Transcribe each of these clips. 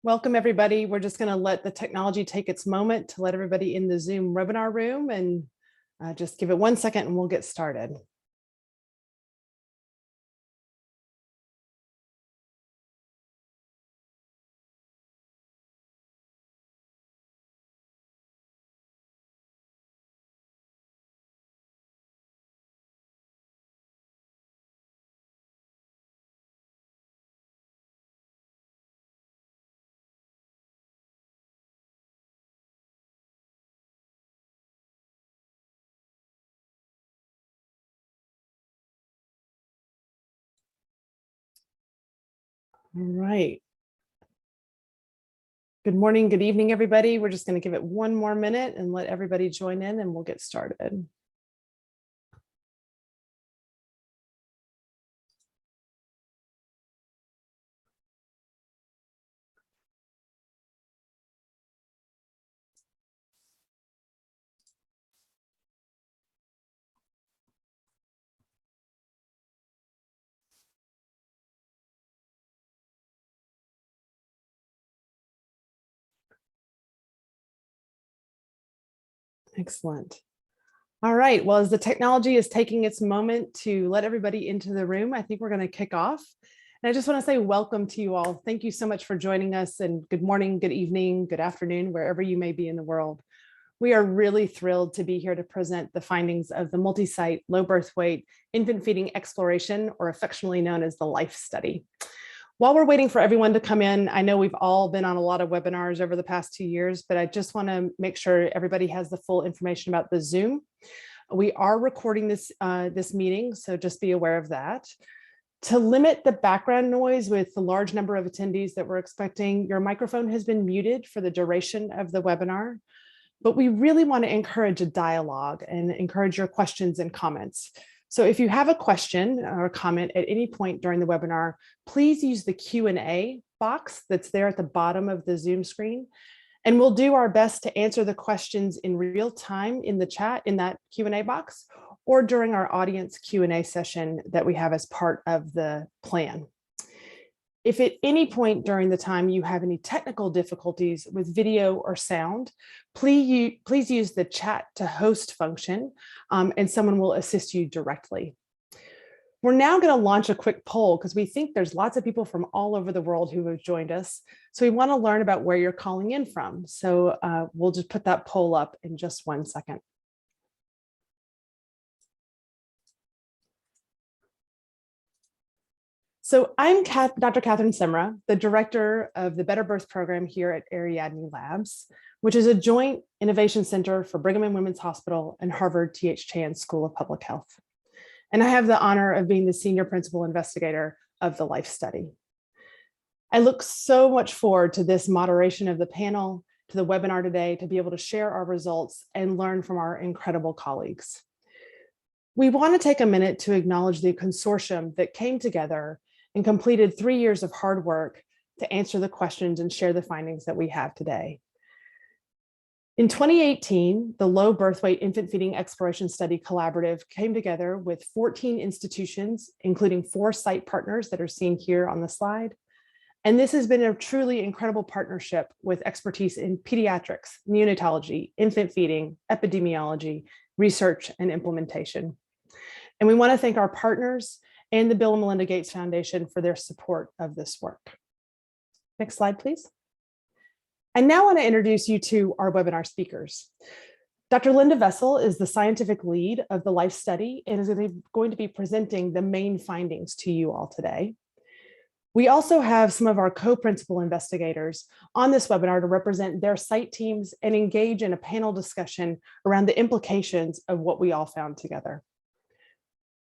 Welcome, everybody. We're just going to let the technology take its moment to let everybody in the Zoom webinar room, and just give it 1 second and we'll get started. All right. Good morning, good evening, everybody. We're just going to give it 1 more minute and let everybody join in and we'll get started. Excellent. All right, well, as the technology is taking its moment to let everybody into the room, I think we're going to kick off. And I just want to say welcome to you all. Thank you so much for joining us, and good morning, good evening, good afternoon, wherever you may be in the world. We are really thrilled to be here to present the findings of the multi-site low birth weight infant feeding exploration, or affectionately known as the LIFE study. While we're waiting for everyone to come in, I know we've all been on a lot of webinars over the past 2 years, but I just want to make sure everybody has the full information about the Zoom. We are recording this meeting, so just be aware of that. To limit the background noise with the large number of attendees that we're expecting, your microphone has been muted for the duration of the webinar, but we really want to encourage a dialogue and encourage your questions and comments. So if you have a question or a comment at any point during the webinar, please use the Q&A box that's there at the bottom of the Zoom screen. And we'll do our best to answer the questions in real time in the chat in that Q&A box, or during our audience Q&A session that we have as part of the plan. If at any point during the time you have any technical difficulties with video or sound, please use the chat to host function, and someone will assist you directly. We're now going to launch a quick poll because we think there's lots of people from all over the world who have joined us. So we want to learn about where you're calling in from. So we'll just put that poll up in just 1 second. So I'm Dr. Katherine Semrau, the director of the BetterBirth program here at Ariadne Labs, which is a joint innovation center for Brigham and Women's Hospital and Harvard T.H. Chan School of Public Health. And I have the honor of being the senior principal investigator of the LIFE study. I look so much forward to this moderation of the panel, to the webinar today, to be able to share our results and learn from our incredible colleagues. We want to take a minute to acknowledge the consortium that came together and completed 3 years of hard work to answer the questions and share the findings that we have today. In 2018, the Low Birth Weight Infant Feeding Exploration Study Collaborative came together with 14 institutions, including 4 site partners that are seen here on the slide. And this has been a truly incredible partnership with expertise in pediatrics, neonatology, infant feeding, epidemiology, research, and implementation. And we want to thank our partners and the Bill and Melinda Gates Foundation for their support of this work. Next slide, please. I now want to introduce you to our webinar speakers. Dr. Linda Vesel is the scientific lead of the LIFE study and is going to be presenting the main findings to you all today. We also have some of our co-principal investigators on this webinar to represent their site teams and engage in a panel discussion around the implications of what we all found together.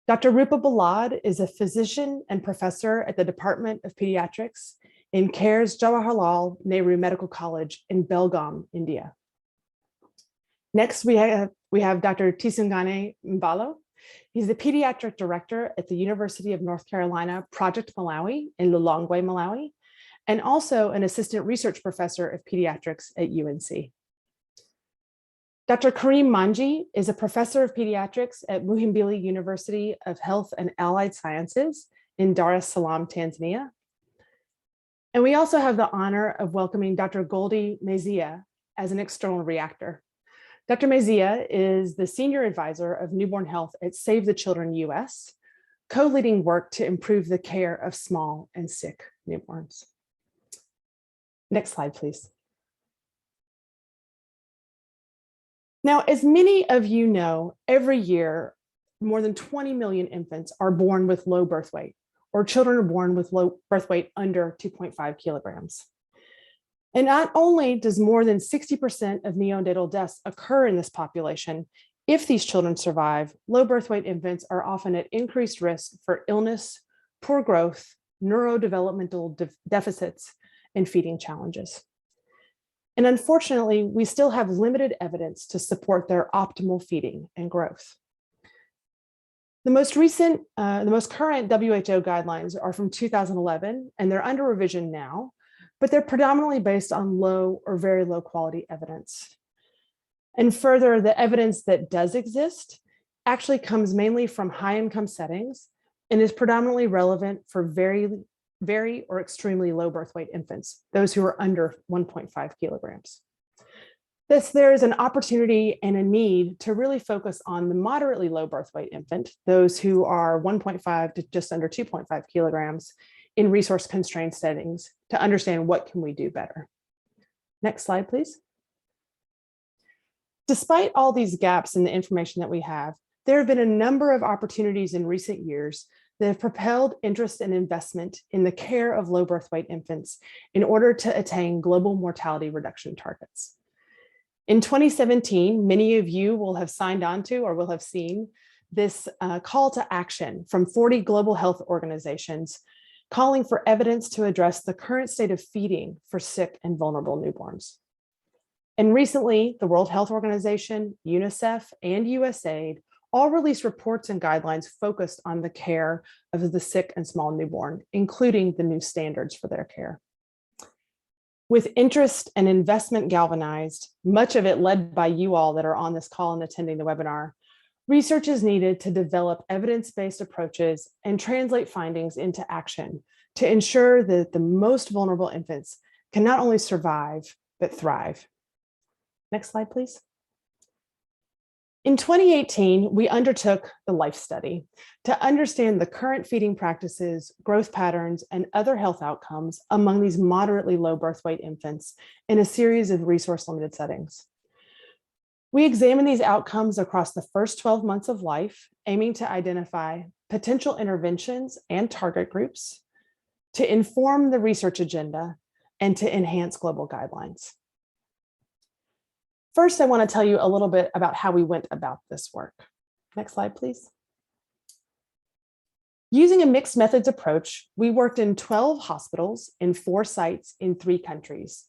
Dr. Rupa Balad is a physician and professor at the Department of Pediatrics in CARE's Jawaharlal Nehru Medical College in Belgaum, India. Next, we have Dr. Tisungane Mvalo. He's the pediatric director at the University of North Carolina Project Malawi in Lilongwe, Malawi, and also an assistant research professor of pediatrics at UNC. Dr. Karim Manji is a professor of pediatrics at Muhimbili University of Health and Allied Sciences in Dar es Salaam, Tanzania. And we also have the honor of welcoming Dr. Goldie Mezia as an external reactor. Dr. Mezia is the Senior Advisor of Newborn Health at Save the Children US, co-leading work to improve the care of small and sick newborns. Next slide, please. Now, as many of you know, every year, more than 20 million infants are born with low birth weight, or children are born with low birth weight under 2.5 kilograms. And not only does more than 60% of neonatal deaths occur in this population, if these children survive, low birth weight infants are often at increased risk for illness, poor growth, neurodevelopmental deficits, and feeding challenges. And unfortunately, we still have limited evidence to support their optimal feeding and growth. The most current WHO guidelines are from 2011, and they're under revision now, but they're predominantly based on low or very low quality evidence. And further, the evidence that does exist actually comes mainly from high income settings and is predominantly relevant for very or extremely low birth weight infants, those who are under 1.5 kilograms. Thus, there is an opportunity and a need to really focus on the moderately low birth weight infant, those who are 1.5 to just under 2.5 kilograms in resource constrained settings, to understand what can we do better. Next slide, please. Despite all these gaps in the information that we have, there have been a number of opportunities in recent years that have propelled interest and investment in the care of low birth weight infants in order to attain global mortality reduction targets. In 2017, many of you will have signed on to or will have seen this call to action from 40 global health organizations calling for evidence to address the current state of feeding for sick and vulnerable newborns. And recently, the World Health Organization, UNICEF, and USAID all released reports and guidelines focused on the care of the sick and small newborn, including the new standards for their care. With interest and investment galvanized, much of it led by you all that are on this call and attending the webinar, research is needed to develop evidence-based approaches and translate findings into action to ensure that the most vulnerable infants can not only survive, but thrive. Next slide, please. In 2018, we undertook the LIFE study to understand the current feeding practices, growth patterns, and other health outcomes among these moderately low birth weight infants in a series of resource-limited settings. We examined these outcomes across the first 12 months of life, aiming to identify potential interventions and target groups, to inform the research agenda, and to enhance global guidelines. First, I want to tell you a little bit about how we went about this work. Next slide, please. Using a mixed methods approach, we worked in 12 hospitals in 4 sites in 3 countries.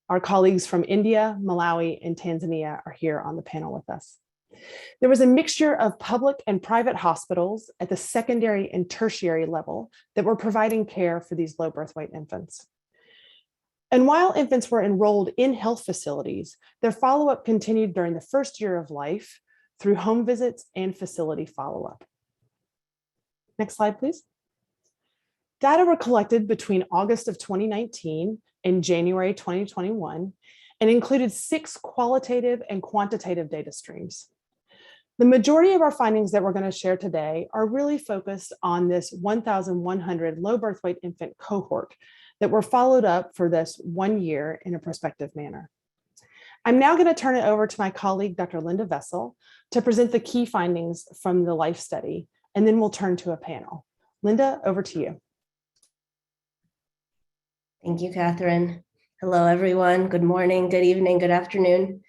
Our colleagues from India, Malawi, and Tanzania are here on the panel with us. There was a mixture of public and private hospitals at the secondary and tertiary level that were providing care for these low birth weight infants. And while infants were enrolled in health facilities, their follow-up continued during the first year of life through home visits and facility follow-up. Next slide, please. Data were collected between August of 2019 and January 2021 and included 6 qualitative and quantitative data streams. The majority of our findings that we're going to share today are really focused on this 1,100 low birth weight infant cohort that were followed up for this 1 year in a prospective manner. I'm now going to turn it over to my colleague, Dr. Linda Vesel, to present the key findings from the LIFE study, and then we'll turn to a panel. Linda, over to you. Thank you, Katherine. Hello, everyone. Good morning, good evening, good afternoon.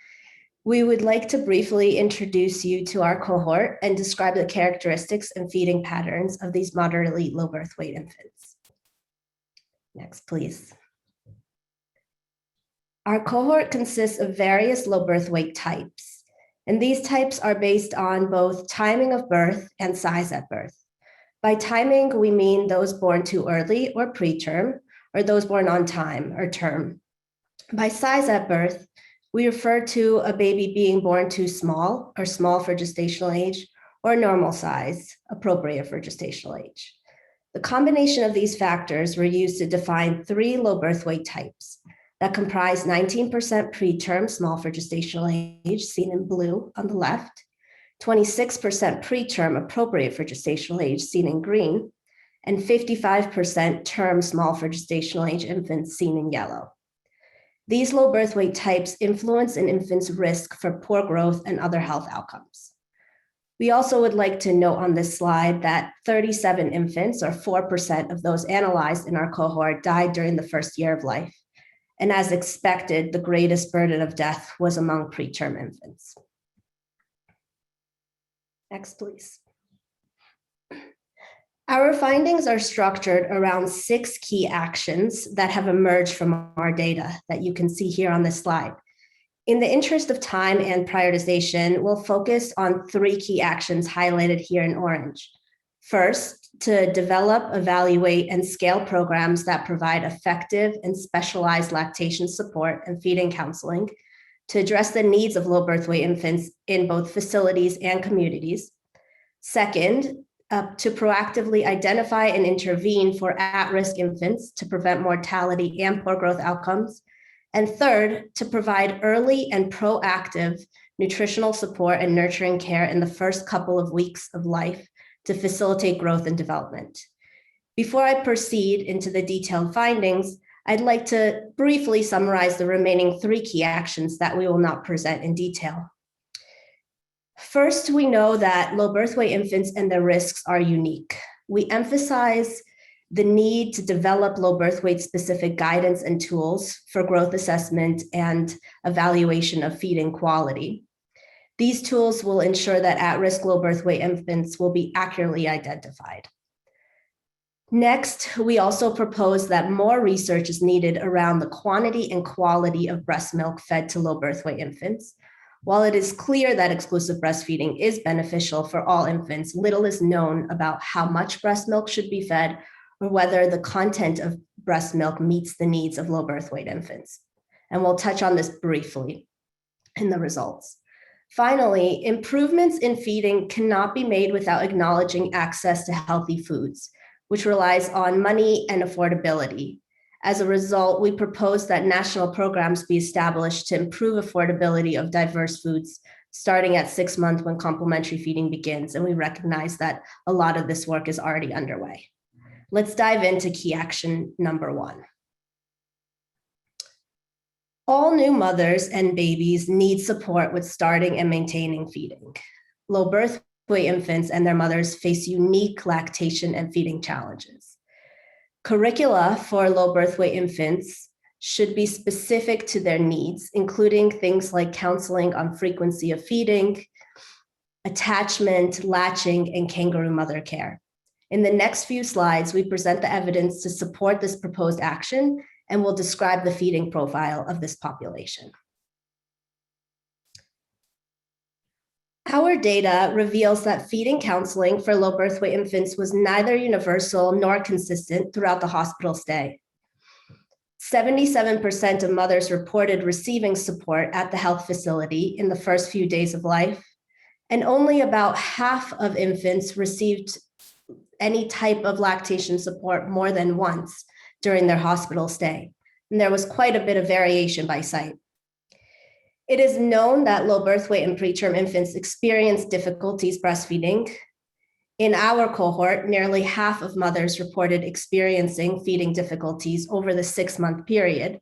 We would like to briefly introduce you to our cohort and describe the characteristics and feeding patterns of these moderately low birth weight infants. Next, please. Our cohort consists of various low birth weight types, and these types are based on both timing of birth and size at birth. By timing, we mean those born too early or preterm, or those born on time or term. By size at birth, we refer to a baby being born too small or small for gestational age, or normal size, appropriate for gestational age. The combination of these factors were used to define 3 low birth weight types that comprise 19% preterm, small for gestational age, seen in blue on the left, 26% preterm, appropriate for gestational age, seen in green, and 55% term, small for gestational age infants, seen in yellow. These low birth weight types influence an infant's risk for poor growth and other health outcomes. We also would like to note on this slide that 37 infants, or 4% of those analyzed in our cohort, died during the first year of life. And as expected, the greatest burden of death was among preterm infants. Next, please. Our findings are structured around 6 key actions that have emerged from our data that you can see here on this slide. In the interest of time and prioritization, we'll focus on 3 key actions highlighted here in orange. First, to develop, evaluate, and scale programs that provide effective and specialized lactation support and feeding counseling to address the needs of low birth weight infants in both facilities and communities. Second, to proactively identify and intervene for at-risk infants to prevent mortality and poor growth outcomes. And third, to provide early and proactive nutritional support and nurturing care in the first couple of weeks of life to facilitate growth and development. Before I proceed into the detailed findings, I'd like to briefly summarize the remaining 3 key actions that we will not present in detail. First, we know that low birth weight infants and their risks are unique. We emphasize the need to develop low birth weight specific guidance and tools for growth assessment and evaluation of feeding quality. These tools will ensure that at-risk low birth weight infants will be accurately identified. Next, we also propose that more research is needed around the quantity and quality of breast milk fed to low birth weight infants. While it is clear that exclusive breastfeeding is beneficial for all infants, little is known about how much breast milk should be fed or whether the content of breast milk meets the needs of low birth weight infants. And we'll touch on this briefly in the results. Finally, improvements in feeding cannot be made without acknowledging access to healthy foods, which relies on money and affordability. As a result, we propose that national programs be established to improve affordability of diverse foods, starting at 6 months when complementary feeding begins, and we recognize that a lot of this work is already underway. Let's dive into key action number 1. All new mothers and babies need support with starting and maintaining feeding. Low birth weight infants and their mothers face unique lactation and feeding challenges. Curricula for low birth weight infants should be specific to their needs, including things like counseling on frequency of feeding, attachment, latching, and kangaroo mother care. In the next few slides, we present the evidence to support this proposed action and will describe the feeding profile of this population. Our data reveals that feeding counseling for low birth weight infants was neither universal nor consistent throughout the hospital stay. 77% of mothers reported receiving support at the health facility in the first few days of life, and only about half of infants received any type of lactation support more than once during their hospital stay. And there was quite a bit of variation by site. It is known that low birth weight and preterm infants experience difficulties breastfeeding. In our cohort, nearly half of mothers reported experiencing feeding difficulties over the 6-month period.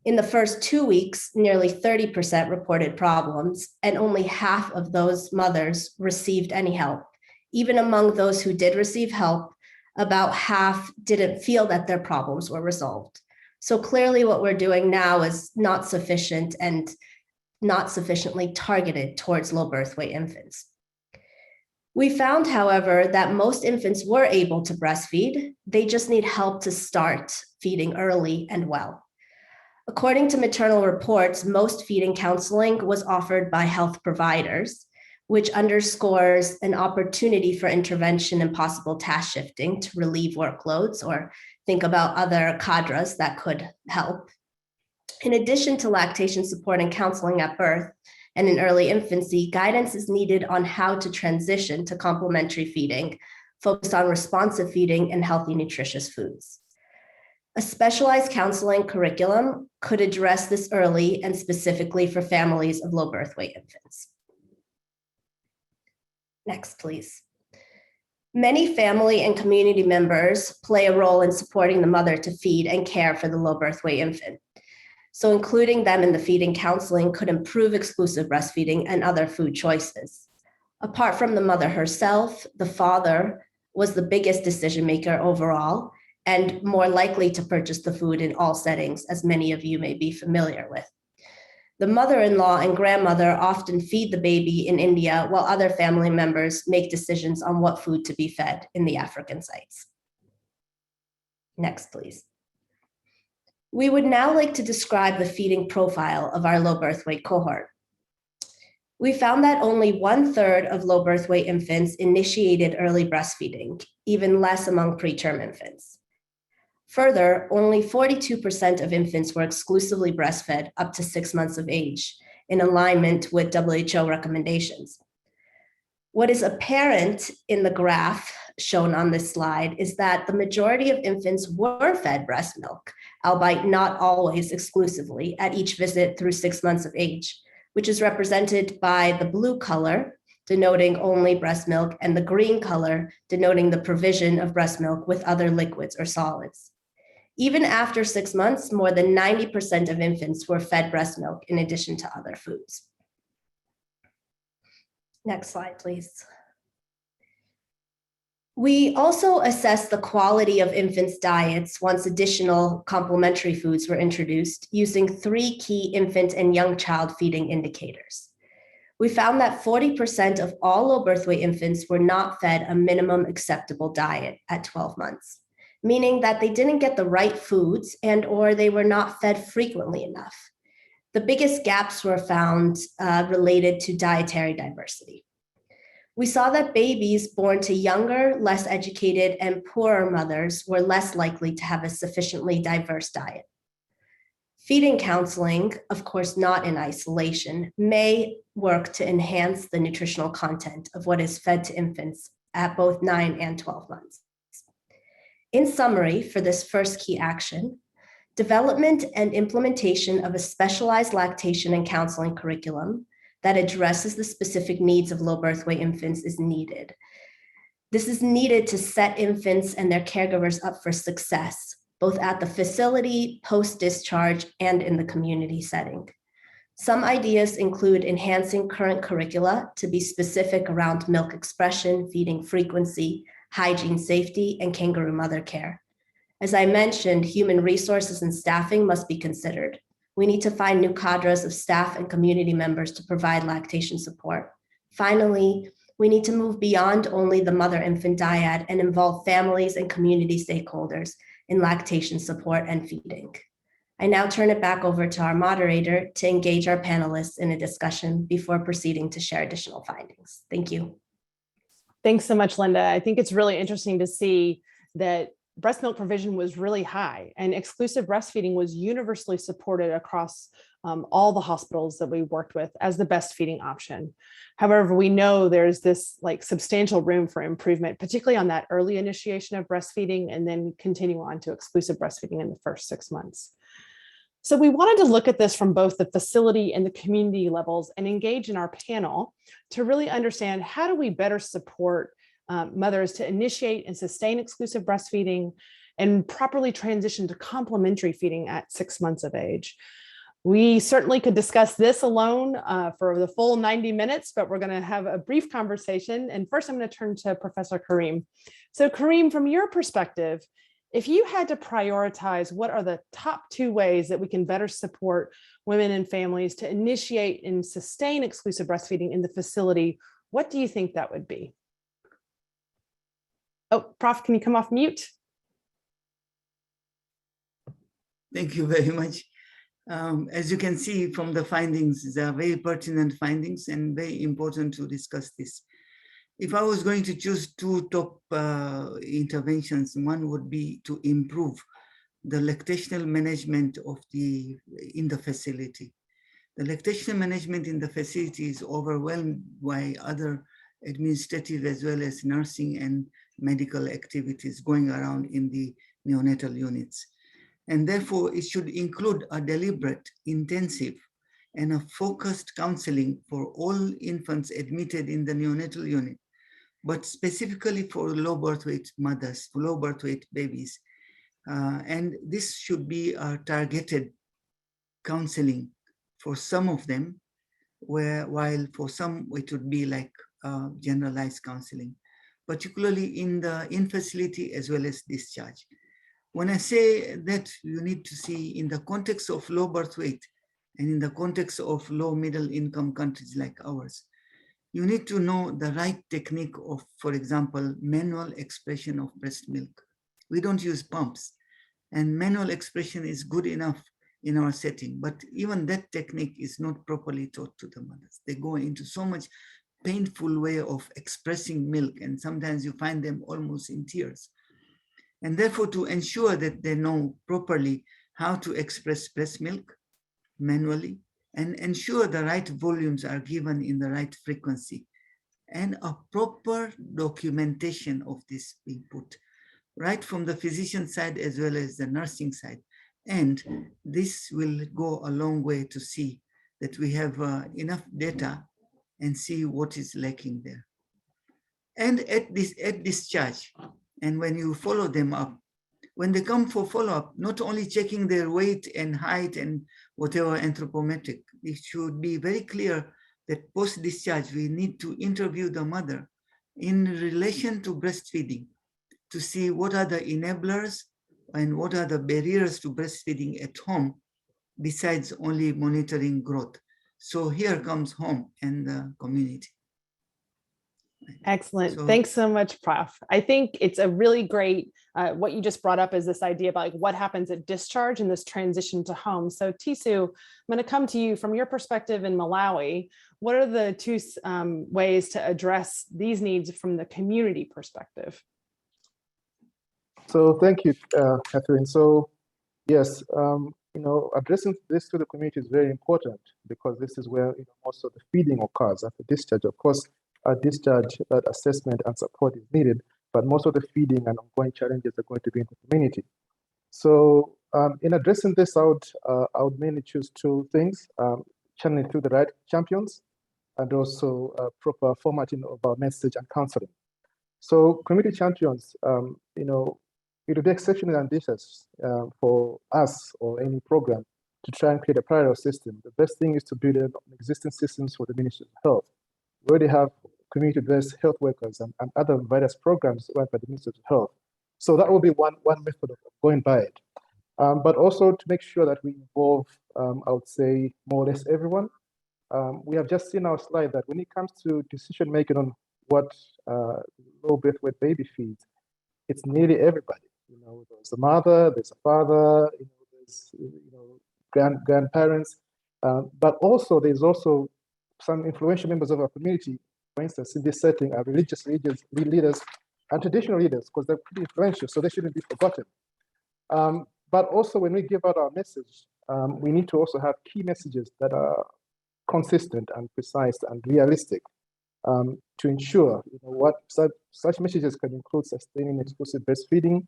In the first 2 weeks, nearly 30% reported problems, and only half of those mothers received any help. Even among those who did receive help, about half didn't feel that their problems were resolved. So clearly what we're doing now is not sufficient and not sufficiently targeted towards low birth weight infants. We found, however, that most infants were able to breastfeed. They just need help to start feeding early and well. According to maternal reports, most feeding counseling was offered by health providers, which underscores an opportunity for intervention and possible task shifting to relieve workloads or think about other cadres that could help. In addition to lactation support and counseling at birth and in early infancy, guidance is needed on how to transition to complementary feeding focused on responsive feeding and healthy, nutritious foods. A specialized counseling curriculum could address this early and specifically for families of low birth weight infants. Next, please. Many family and community members play a role in supporting the mother to feed and care for the low birth weight infant. So including them in the feeding counseling could improve exclusive breastfeeding and other food choices. Apart from the mother herself, the father was the biggest decision maker overall and more likely to purchase the food in all settings, as many of you may be familiar with. The mother-in-law and grandmother often feed the baby in India, while other family members make decisions on what food to be fed in the African sites. Next, please. We would now like to describe the feeding profile of our low birth weight cohort. We found that only 1/3 of low birth weight infants initiated early breastfeeding, even less among preterm infants. Further, only 42% of infants were exclusively breastfed up to 6 months of age, in alignment with WHO recommendations. What is apparent in the graph shown on this slide is that the majority of infants were fed breast milk, albeit not always exclusively, at each visit through 6 months of age, which is represented by the blue color, denoting only breast milk, and the green color, denoting the provision of breast milk with other liquids or solids. Even after 6 months, more than 90% of infants were fed breast milk in addition to other foods. Next slide, please. We also assessed the quality of infants' diets once additional complementary foods were introduced using 3 key infant and young child feeding indicators. We found that 40% of all low birth weight infants were not fed a minimum acceptable diet at 12 months, meaning that they didn't get the right foods and/or they were not fed frequently enough. The biggest gaps were found related to dietary diversity. We saw that babies born to younger, less educated, and poorer mothers were less likely to have a sufficiently diverse diet. Feeding counseling, of course not in isolation, may work to enhance the nutritional content of what is fed to infants at both 9 and 12 months. In summary, for this first key action, development and implementation of a specialized lactation and counseling curriculum that addresses the specific needs of low birth weight infants is needed. This is needed to set infants and their caregivers up for success, both at the facility, post-discharge, and in the community setting. Some ideas include enhancing current curricula to be specific around milk expression, feeding frequency, hygiene, safety, and kangaroo mother care. As I mentioned, human resources and staffing must be considered. We need to find new cadres of staff and community members to provide lactation support. Finally, we need to move beyond only the mother-infant dyad and involve families and community stakeholders in lactation support and feeding. I now turn it back over to our moderator to engage our panelists in a discussion before proceeding to share additional findings. Thank you. Thanks so much, Linda. I think it's really interesting to see that breast milk provision was really high and exclusive breastfeeding was universally supported across all the hospitals that we worked with as the best feeding option. However, we know there's this substantial room for improvement, particularly on that early initiation of breastfeeding and then continue on to exclusive breastfeeding in the first 6 months. So we wanted to look at this from both the facility and the community levels and engage in our panel to really understand how do we better support mothers to initiate and sustain exclusive breastfeeding and properly transition to complementary feeding at 6 months of age. We certainly could discuss this alone for the full 90 minutes, but we're going to have a brief conversation. And first, I'm going to turn to Professor Karim. So Karim, from your perspective, if you had to prioritize what are the top 2 ways that we can better support women and families to initiate and sustain exclusive breastfeeding in the facility, what do you think that would be? Oh, Prof, can you come off mute? Thank you very much. As you can see from the findings, they are very pertinent findings and very important to discuss this. If I was going to choose 2 top interventions, one would be to improve the lactational management in the facility. The lactational management in the facility is overwhelmed by other administrative as well as nursing and medical activities going around in the neonatal units. And therefore, it should include a deliberate, intensive, and a focused counseling for all infants admitted in the neonatal unit, but specifically for low birth weight mothers, for low birth weight babies. And this should be a targeted counseling for some of them, while for some it would be like generalized counseling, particularly in the in-facility as well as discharge. When I say that, you need to see in the context of low birth weight and in the context of low middle income countries like ours, you need to know the right technique of, for example, manual expression of breast milk. We don't use pumps, and manual expression is good enough in our setting, but even that technique is not properly taught to the mothers. They go into so much painful way of expressing milk, and sometimes you find them almost in tears. And therefore, to ensure that they know properly how to express breast milk manually, and ensure the right volumes are given in the right frequency, and a proper documentation of this being put, right from the physician side as well as the nursing side. And this will go a long way to see that we have enough data and see what is lacking there. And at discharge, and when you follow them up, when they come for follow-up, not only checking their weight and height and whatever anthropometric, it should be very clear that post-discharge, we need to interview the mother in relation to breastfeeding to see what are the enablers and what are the barriers to breastfeeding at home, besides only monitoring growth. So here comes home and the community. Excellent. Thanks so much, Prof. I think it's a really great, what you just brought up is this idea about like what happens at discharge and this transition to home. So Tisu, I'm going to come to you from your perspective in Malawi. What are the two ways to address these needs from the community perspective? So thank you, Katherine. So yes, addressing this to the community is very important because this is where most of the feeding occurs after discharge. Of course, at discharge, that assessment and support is needed, but most of the feeding and ongoing challenges are going to be in the community. So in addressing this, I would mainly choose two things, channeling through the right champions and also proper formatting of our message and counseling. So community champions, it would be exceptionally ambitious for us or any program to try and create a parallel system. The best thing is to build on existing systems for the Ministry of Health. We already have community-based health workers and other various programs run by the Ministry of Health. So that will be one method of going by it. But also to make sure that we involve, I would say, more or less everyone. We have just seen our slide that when it comes to decision-making on what low birth weight baby feeds, it's nearly everybody. There's a mother, there's a father, there's grandparents, but also there's also some influential members of our community. For instance, in this setting, are religious leaders and traditional leaders, because they're pretty influential, so they shouldn't be forgotten. But also, when we give out our message, we need to also have key messages that are consistent and precise and realistic to ensure what such messages can include sustaining exclusive breastfeeding,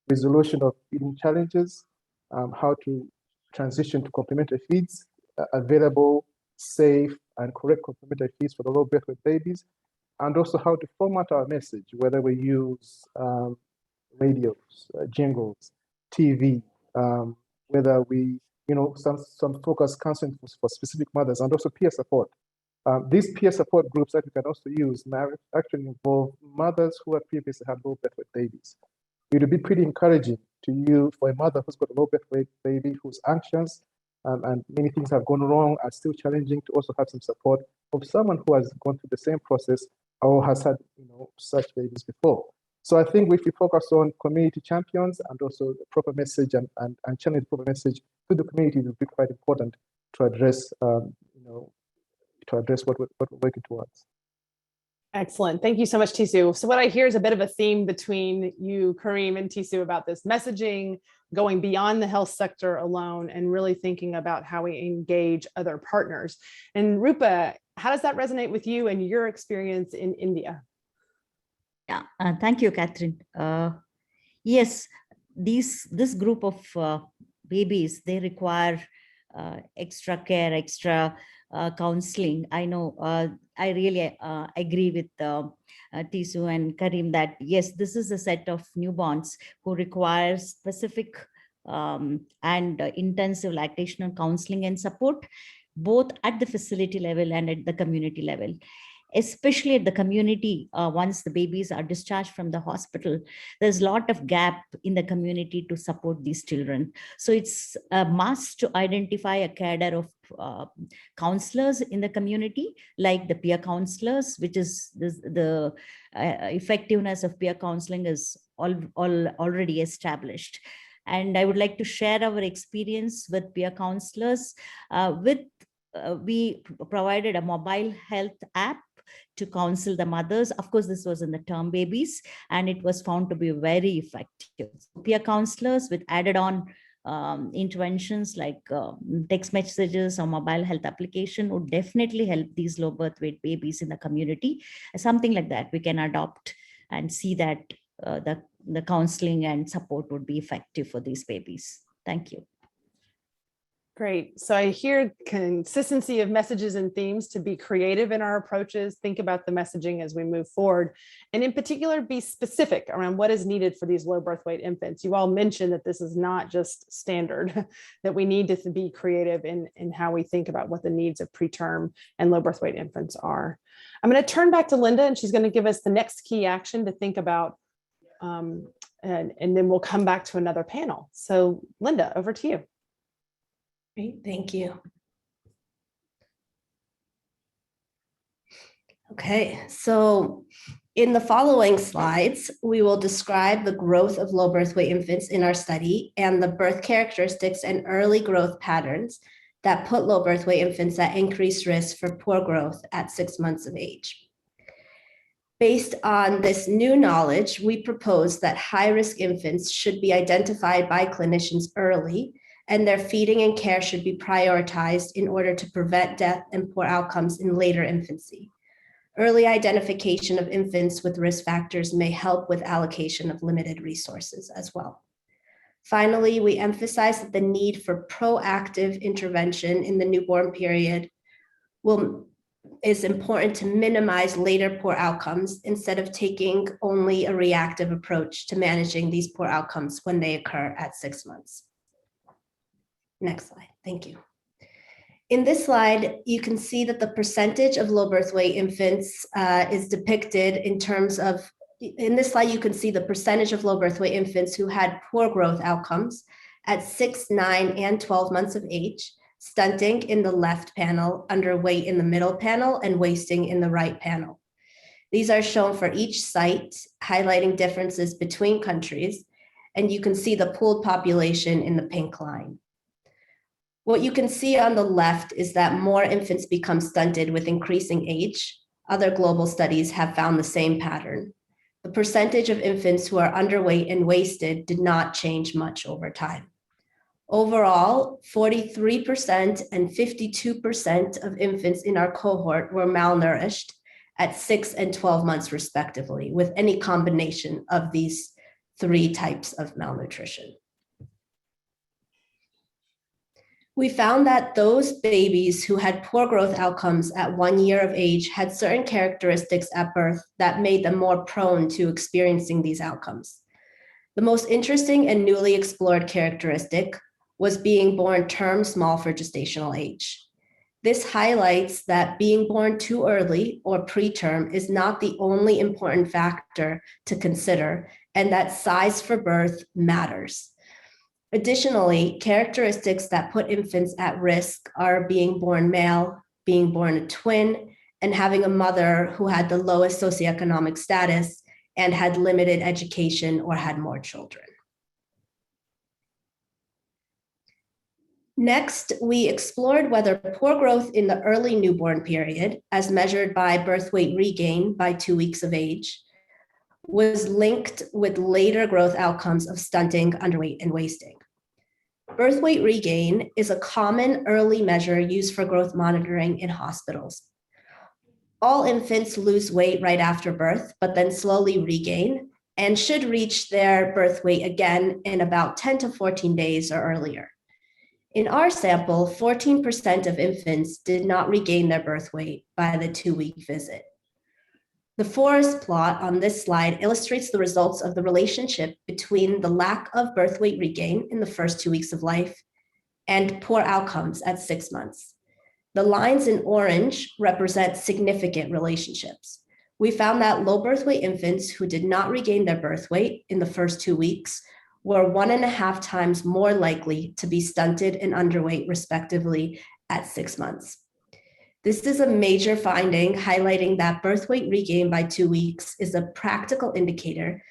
resolution of feeding challenges, how to transition to complementary feeds, available, safe, and correct complementary feeds for the low birth weight babies, and also how to format our message, whether we use radios, jingles, TV, whether we, some focused counseling for specific mothers, and also peer support. These peer support groups that we can also use now actually involve mothers who have previously had low birth weight babies. It would be pretty encouraging to you for a mother who's got a low birth weight baby who's anxious and many things have gone wrong, are still challenging, to also have some support of someone who has gone through the same process or has had such babies before. So I think if we focus on community champions and also the proper message and channeling the proper message to the community, it will be quite important to address what we're working towards. Excellent. Thank you so much, Tisu. So what I hear is a bit of a theme between you, Karim, and Tisu about this messaging, going beyond the health sector alone and really thinking about how we engage other partners. And Rupa, how does that resonate with you and your experience in India? Yeah, thank you, Katherine. Yes, this group of babies, they require extra care, extra counseling. I know I really agree with Tisu and Karim that yes, this is a set of newborns who require specific and intensive lactational counseling and support, both at the facility level and at the community level. Especially at the community, once the babies are discharged from the hospital, there's a lot of gap in the community to support these children. So it's a must to identify a cadre of counselors in the community, like the peer counselors, which is the effectiveness of peer counseling is already established. And I would like to share our experience with peer counselors. We provided a mobile health app to counsel the mothers. Of course, this was in the term babies, and it was found to be very effective. Peer counselors with added on interventions like text messages or mobile health application would definitely help these low birth weight babies in the community. Something like that we can adopt and see that the counseling and support would be effective for these babies. Thank you. Great. So I hear consistency of messages and themes to be creative in our approaches, think about the messaging as we move forward, and in particular, be specific around what is needed for these low birth weight infants. You all mentioned that this is not just standard, that we need to be creative in how we think about what the needs of preterm and low birth weight infants are. I'm going to turn back to Linda, and she's going to give us the next key action to think about, and then we'll come back to another panel. So Linda, over to you. Great, thank you. Okay, so in the following slides, we will describe the growth of low birth weight infants in our study and the birth characteristics and early growth patterns that put low birth weight infants at increased risk for poor growth at 6 months of age. Based on this new knowledge, we propose that high-risk infants should be identified by clinicians early, and their feeding and care should be prioritized in order to prevent death and poor outcomes in later infancy. Early identification of infants with risk factors may help with allocation of limited resources as well. Finally, we emphasize that the need for proactive intervention in the newborn period is important to minimize later poor outcomes instead of taking only a reactive approach to managing these poor outcomes when they occur at 6 months. Next slide, thank you. In this slide, you can see that the percentage of low birth weight infants is depicted in terms of, in this slide, you can see the percentage of low birth weight infants who had poor growth outcomes at 6, 9, and 12 months of age, stunting in the left panel, underweight in the middle panel, and wasting in the right panel. These are shown for each site, highlighting differences between countries, and you can see the pooled population in the pink line. What you can see on the left is that more infants become stunted with increasing age. Other global studies have found the same pattern. The percentage of infants who are underweight and wasted did not change much over time. Overall, 43% and 52% of infants in our cohort were malnourished at 6 and 12 months respectively, with any combination of these 3 types of malnutrition. We found that those babies who had poor growth outcomes at 1 year of age had certain characteristics at birth that made them more prone to experiencing these outcomes. The most interesting and newly explored characteristic was being born term small for gestational age. This highlights that being born too early or preterm is not the only important factor to consider, and that size for birth matters. Additionally, characteristics that put infants at risk are being born male, being born a twin, and having a mother who had the lowest socioeconomic status and had limited education or had more children. Next, we explored whether poor growth in the early newborn period, as measured by birth weight regain by 2 weeks of age, was linked with later growth outcomes of stunting, underweight, and wasting. Birth weight regain is a common early measure used for growth monitoring in hospitals. All infants lose weight right after birth, but then slowly regain and should reach their birth weight again in about 10 to 14 days or earlier. In our sample, 14% of infants did not regain their birth weight by the 2-week visit. The forest plot on this slide illustrates the results of the relationship between the lack of birth weight regain in the first 2 weeks of life and poor outcomes at 6 months. The lines in orange represent significant relationships. We found that low birth weight infants who did not regain their birth weight in the first 2 weeks were 1.5 times more likely to be stunted and underweight, respectively, at 6 months. This is a major finding highlighting that birth weight regain by 2 weeks is a practical indicator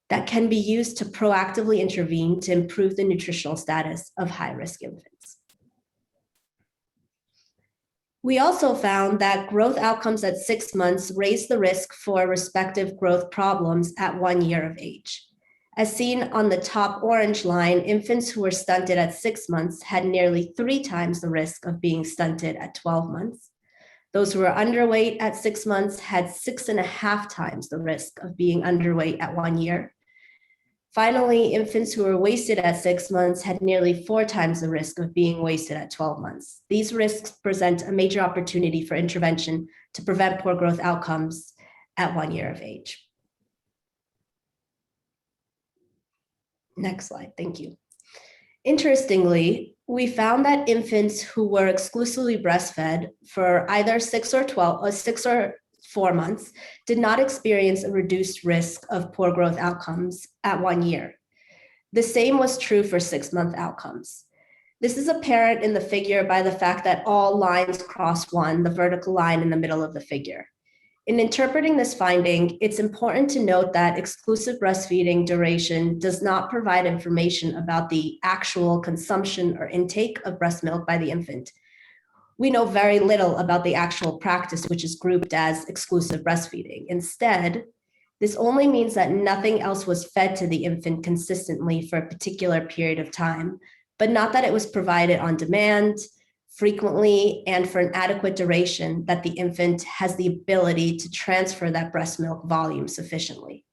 that can be used to proactively intervene to improve the nutritional status of high-risk infants. We also found that growth outcomes at 6 months raise the risk for respective growth problems at 1 year of age. As seen on the top orange line, infants who were stunted at 6 months had nearly 3 times the risk of being stunted at 12 months. Those who were underweight at 6 months had 6.5 times the risk of being underweight at 1 year. Finally, infants who were wasted at 6 months had nearly 4 times the risk of being wasted at 12 months. These risks present a major opportunity for intervention to prevent poor growth outcomes at 1 year of age. Next slide, thank you. Interestingly, we found that infants who were exclusively breastfed for either 6 or 4 months did not experience a reduced risk of poor growth outcomes at 1 year. The same was true for 6-month outcomes. This is apparent in the figure by the fact that all lines cross one, the vertical line in the middle of the figure. In interpreting this finding, it's important to note that exclusive breastfeeding duration does not provide information about the actual consumption or intake of breast milk by the infant. We know very little about the actual practice, which is grouped as exclusive breastfeeding. Instead, this only means that nothing else was fed to the infant consistently for a particular period of time, but not that it was provided on demand, frequently, and for an adequate duration that the infant has the ability to transfer that breast milk volume sufficiently.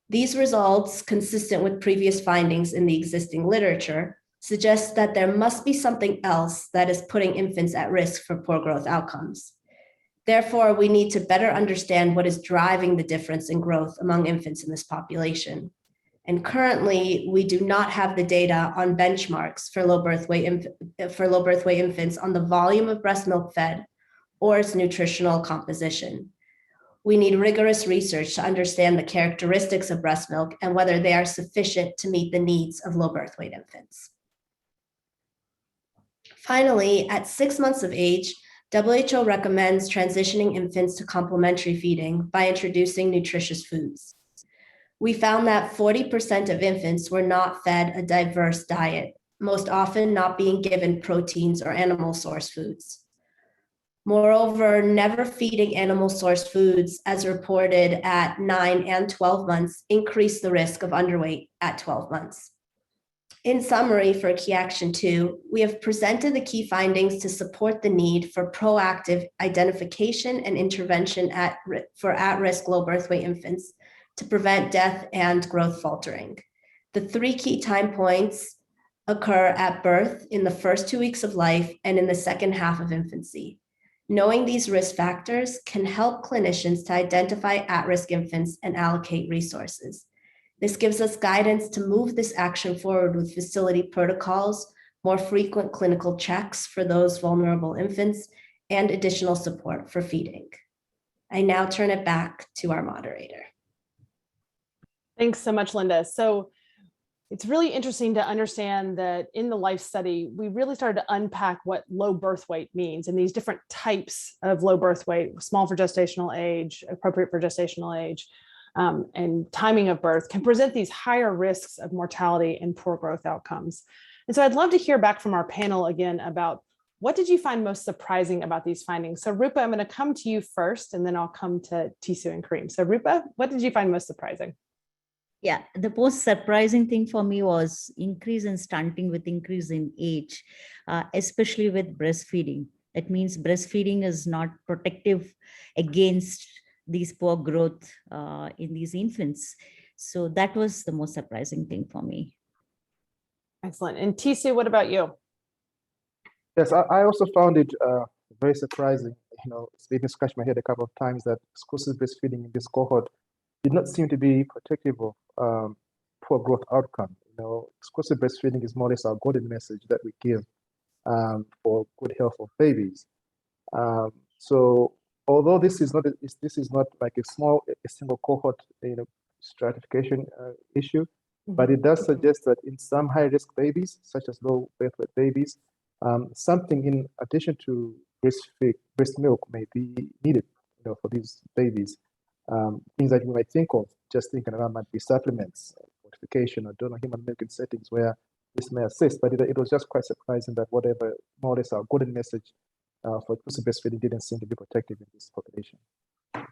These results, consistent with previous findings in the existing literature, suggest that there must be something else that is putting infants at risk for poor growth outcomes. Therefore, we need to better understand what is driving the difference in growth among infants in this population. And currently, we do not have the data on benchmarks for low birth weight infants on the volume of breast milk fed or its nutritional composition. We need rigorous research to understand the characteristics of breast milk and whether they are sufficient to meet the needs of low birth weight infants. Finally, at 6 months of age, WHO recommends transitioning infants to complementary feeding by introducing nutritious foods. We found that 40% of infants were not fed a diverse diet, most often not being given proteins or animal source foods. Moreover, never feeding animal source foods, as reported at 9 and 12 months, increased the risk of underweight at 12 months. In summary, for Key Action 2, we have presented the key findings to support the need for proactive identification and intervention for at-risk low birth weight infants to prevent death and growth faltering. The 3 key time points occur at birth, in the first 2 weeks of life, and in the second half of infancy. Knowing these risk factors can help clinicians to identify at-risk infants and allocate resources. This gives us guidance to move this action forward with facility protocols, more frequent clinical checks for those vulnerable infants, and additional support for feeding. I now turn it back to our moderator. Thanks so much, Linda. So it's really interesting to understand that in the life study, we really started to unpack what low birth weight means and these different types of low birth weight, small for gestational age, appropriate for gestational age, and timing of birth can present these higher risks of mortality and poor growth outcomes. And so I'd love to hear back from our panel again about what did you find most surprising about these findings? So Rupa, I'm going to come to you first, and then I'll come to Tisu and Karim. So Rupa, what did you find most surprising? Yeah, the most surprising thing for me was increase in stunting with increase in age, especially with breastfeeding. That means breastfeeding is not protective against these poor growth in these infants. So that was the most surprising thing for me. Excellent. And Tisu, what about you? Yes, I also found it very surprising. It's made me scratch my head a couple of times that exclusive breastfeeding in this cohort did not seem to be protective of poor growth outcome. Exclusive breastfeeding is more or less our golden message that we give for good health of babies. So although this is not like a single cohort stratification issue, but it does suggest that in some high-risk babies, such as low birth weight babies, something in addition to breast milk may be needed, for these babies. Things that you might think of, just thinking around, might be supplements, fortification, or donor human milk in settings where this may assist. But it was just quite surprising that whatever more or less our golden message for exclusive breastfeeding didn't seem to be protective in this population.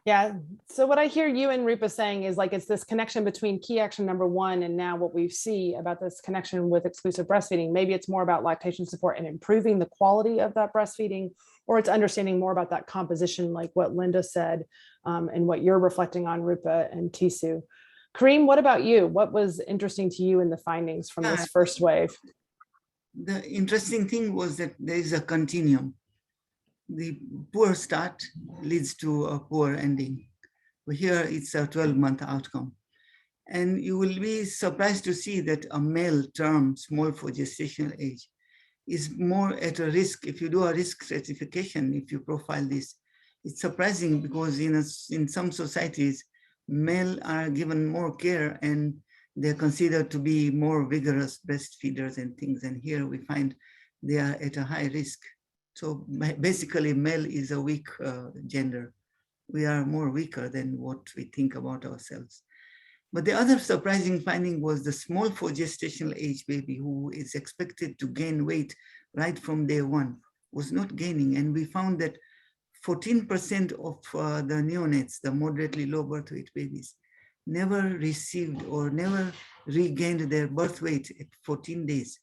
Yeah. So what I hear you and Rupa saying is like, it's this connection between key action number 1 and now what we see about this connection with exclusive breastfeeding. Maybe it's more about lactation support and improving the quality of that breastfeeding, or it's understanding more about that composition, like what Linda said, and what you're reflecting on, Rupa and Tisu. Karim, what about you? What was interesting to you in the findings from this first wave? The interesting thing was that there is a continuum. The poor start leads to a poor ending. Here it's a 12-month outcome. And you will be surprised to see that a male term, small for gestational age, is more at a risk. If you do a risk stratification, if you profile this, it's surprising because in some societies, male are given more care and they're considered to be more vigorous breastfeeders and things. And here we find they are at a high risk. So basically, male is a weak gender. We are more weaker than what we think about ourselves. But the other surprising finding was the small for gestational age baby who is expected to gain weight right from day 1 was not gaining. And we found that 14% of the neonates, the moderately low birth weight babies, never received or never regained their birth weight at 14 days.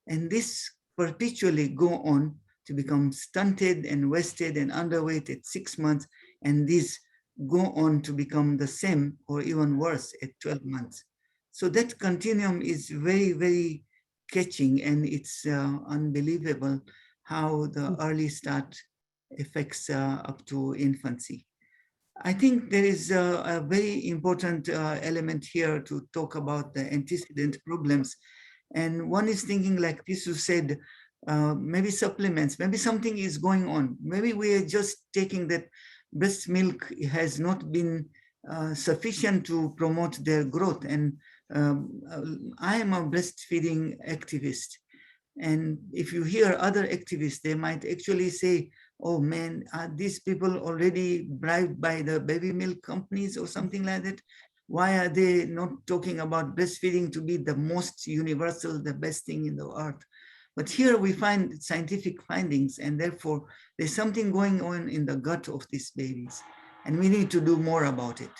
And this perpetually go on to become stunted and wasted and underweight at 6 months. And these go on to become the same or even worse at 12 months. So that continuum is very, very catching, and it's unbelievable how the early start affects up to infancy. I think there is a very important element here to talk about the antecedent problems. And one is thinking, like Tisu said, maybe supplements, maybe something is going on. Maybe we are just taking that breast milk has not been sufficient to promote their growth. And I am a breastfeeding activist. And if you hear other activists, they might actually say, oh man, are these people already bribed by the baby milk companies or something like that? Why are they not talking about breastfeeding to be the most universal, the best thing in the earth? But here we find scientific findings, and therefore there's something going on in the gut of these babies, and we need to do more about it.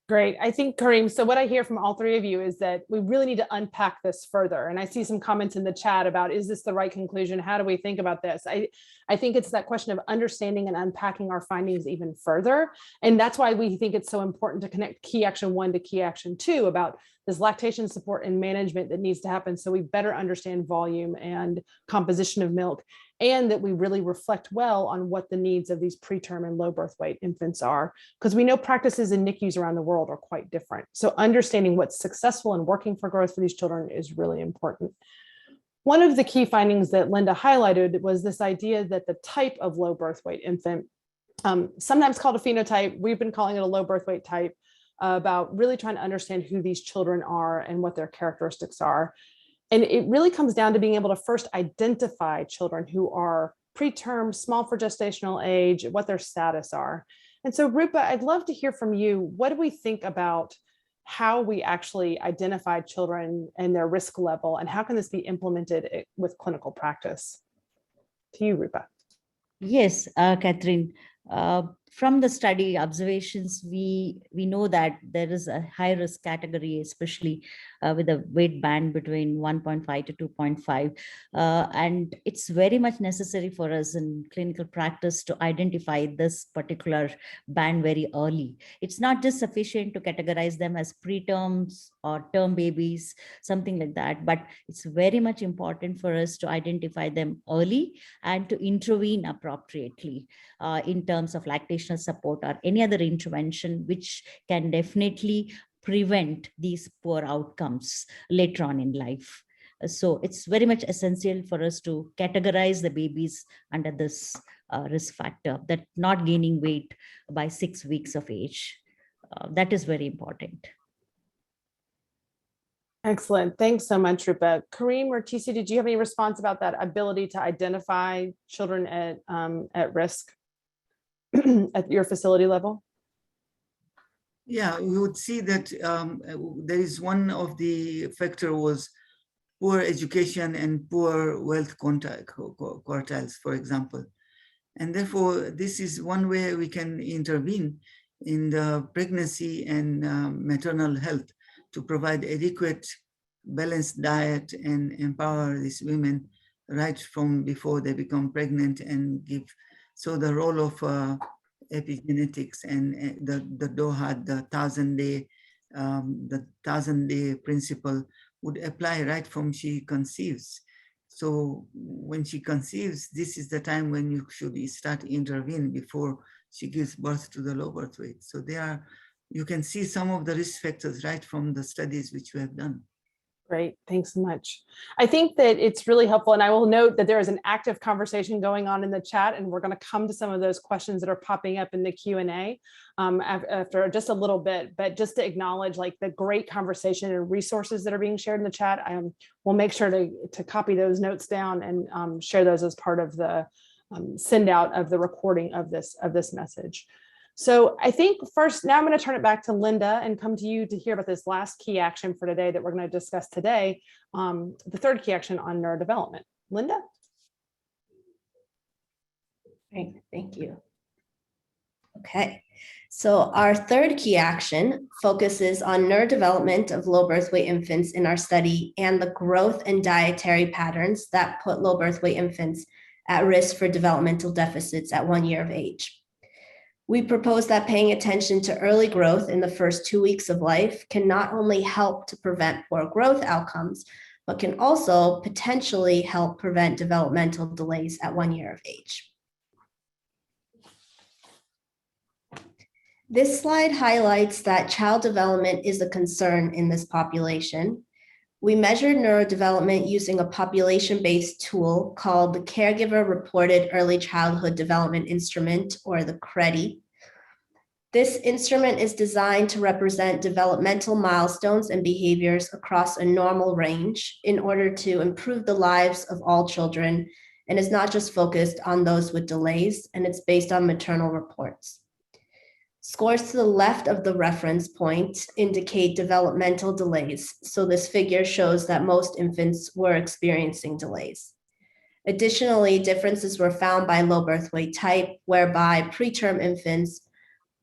Great. I think, Karim, so what I hear from all three of you is that we really need to unpack this further. And I see some comments in the chat about, is this the right conclusion? How do we think about this? I think it's that question of understanding and unpacking our findings even further. And that's why we think it's so important to connect key action 1 to key action 2 about this lactation support and management that needs to happen so we better understand volume and composition of milk, and that we really reflect well on what the needs of these preterm and low birth weight infants are, because we know practices in NICUs around the world are quite different. So understanding what's successful and working for growth for these children is really important. One of the key findings that Linda highlighted was this idea that the type of low birth weight infant, sometimes called a phenotype, we've been calling it a low birth weight type, about really trying to understand who these children are and what their characteristics are. And it really comes down to being able to first identify children who are preterm, small for gestational age, what their status are. And so Rupa, I'd love to hear from you. What do we think about how we actually identify children and their risk level, and how can this be implemented with clinical practice? To you, Rupa. Yes, Katherine. from the study observations, we know that there is a high risk category, especially with a weight band between 1.5 to 2.5. And it's very much necessary for us in clinical practice to identify this particular band very early. It's not just sufficient to categorize them as preterms or term babies, something like that, but it's very much important for us to identify them early and to intervene appropriately in terms of lactational support or any other intervention, which can definitely prevent these poor outcomes later on in life. So it's very much essential for us to categorize the babies under this risk factor, that not gaining weight by 6 weeks of age. That is very important. Excellent. Thanks so much, Rupa. Karim or TC, did you have any response about that ability to identify children at risk at your facility level? Yeah, we would see that there is one of the factor was poor education and poor wealth quartiles, for example. And therefore, this is one way we can intervene in the pregnancy and maternal health to provide adequate, balanced diet and empower these women right from before they become pregnant and give. So the role of epigenetics and the DOHA, the 1,000-day principle would apply right from she conceives. So when she conceives, this is the time when you should start intervening before she gives birth to the low birth weight. So you can see some of the risk factors right from the studies which we have done. Great, thanks so much. I think that it's really helpful, and I will note that there is an active conversation going on in the chat, and we're going to come to some of those questions that are popping up in the Q&A after just a little bit, but just to acknowledge like the great conversation and resources that are being shared in the chat. We'll make sure to copy those notes down and share those as part of the send out of the recording of this message. So I think first, now I'm going to turn it back to Linda and come to you to hear about this last key action for today that we're going to discuss today, the third key action on neurodevelopment. Linda? Great, thank you. Okay, so our third key action focuses on neurodevelopment of low birth weight infants in our study and the growth and dietary patterns that put low birth weight infants at risk for developmental deficits at 1 year of age. We propose that paying attention to early growth in the first 2 weeks of life can not only help to prevent poor growth outcomes, but can also potentially help prevent developmental delays at 1 year of age. This slide highlights that child development is a concern in this population. We measured neurodevelopment using a population-based tool called the Caregiver Reported Early Childhood Development Instrument, or the CREDI. This instrument is designed to represent developmental milestones and behaviors across a normal range in order to improve the lives of all children, and is not just focused on those with delays, and it's based on maternal reports. Scores to the left of the reference point indicate developmental delays, so this figure shows that most infants were experiencing delays. Additionally, differences were found by low birth weight type, whereby preterm infants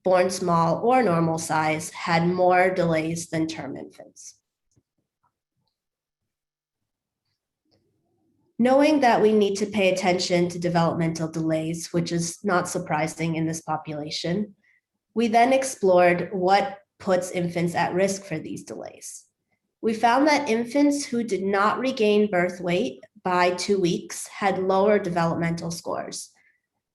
born small or normal size had more delays than term infants. Knowing that we need to pay attention to developmental delays, which is not surprising in this population, we then explored what puts infants at risk for these delays. We found that infants who did not regain birth weight by 2 weeks had lower developmental scores.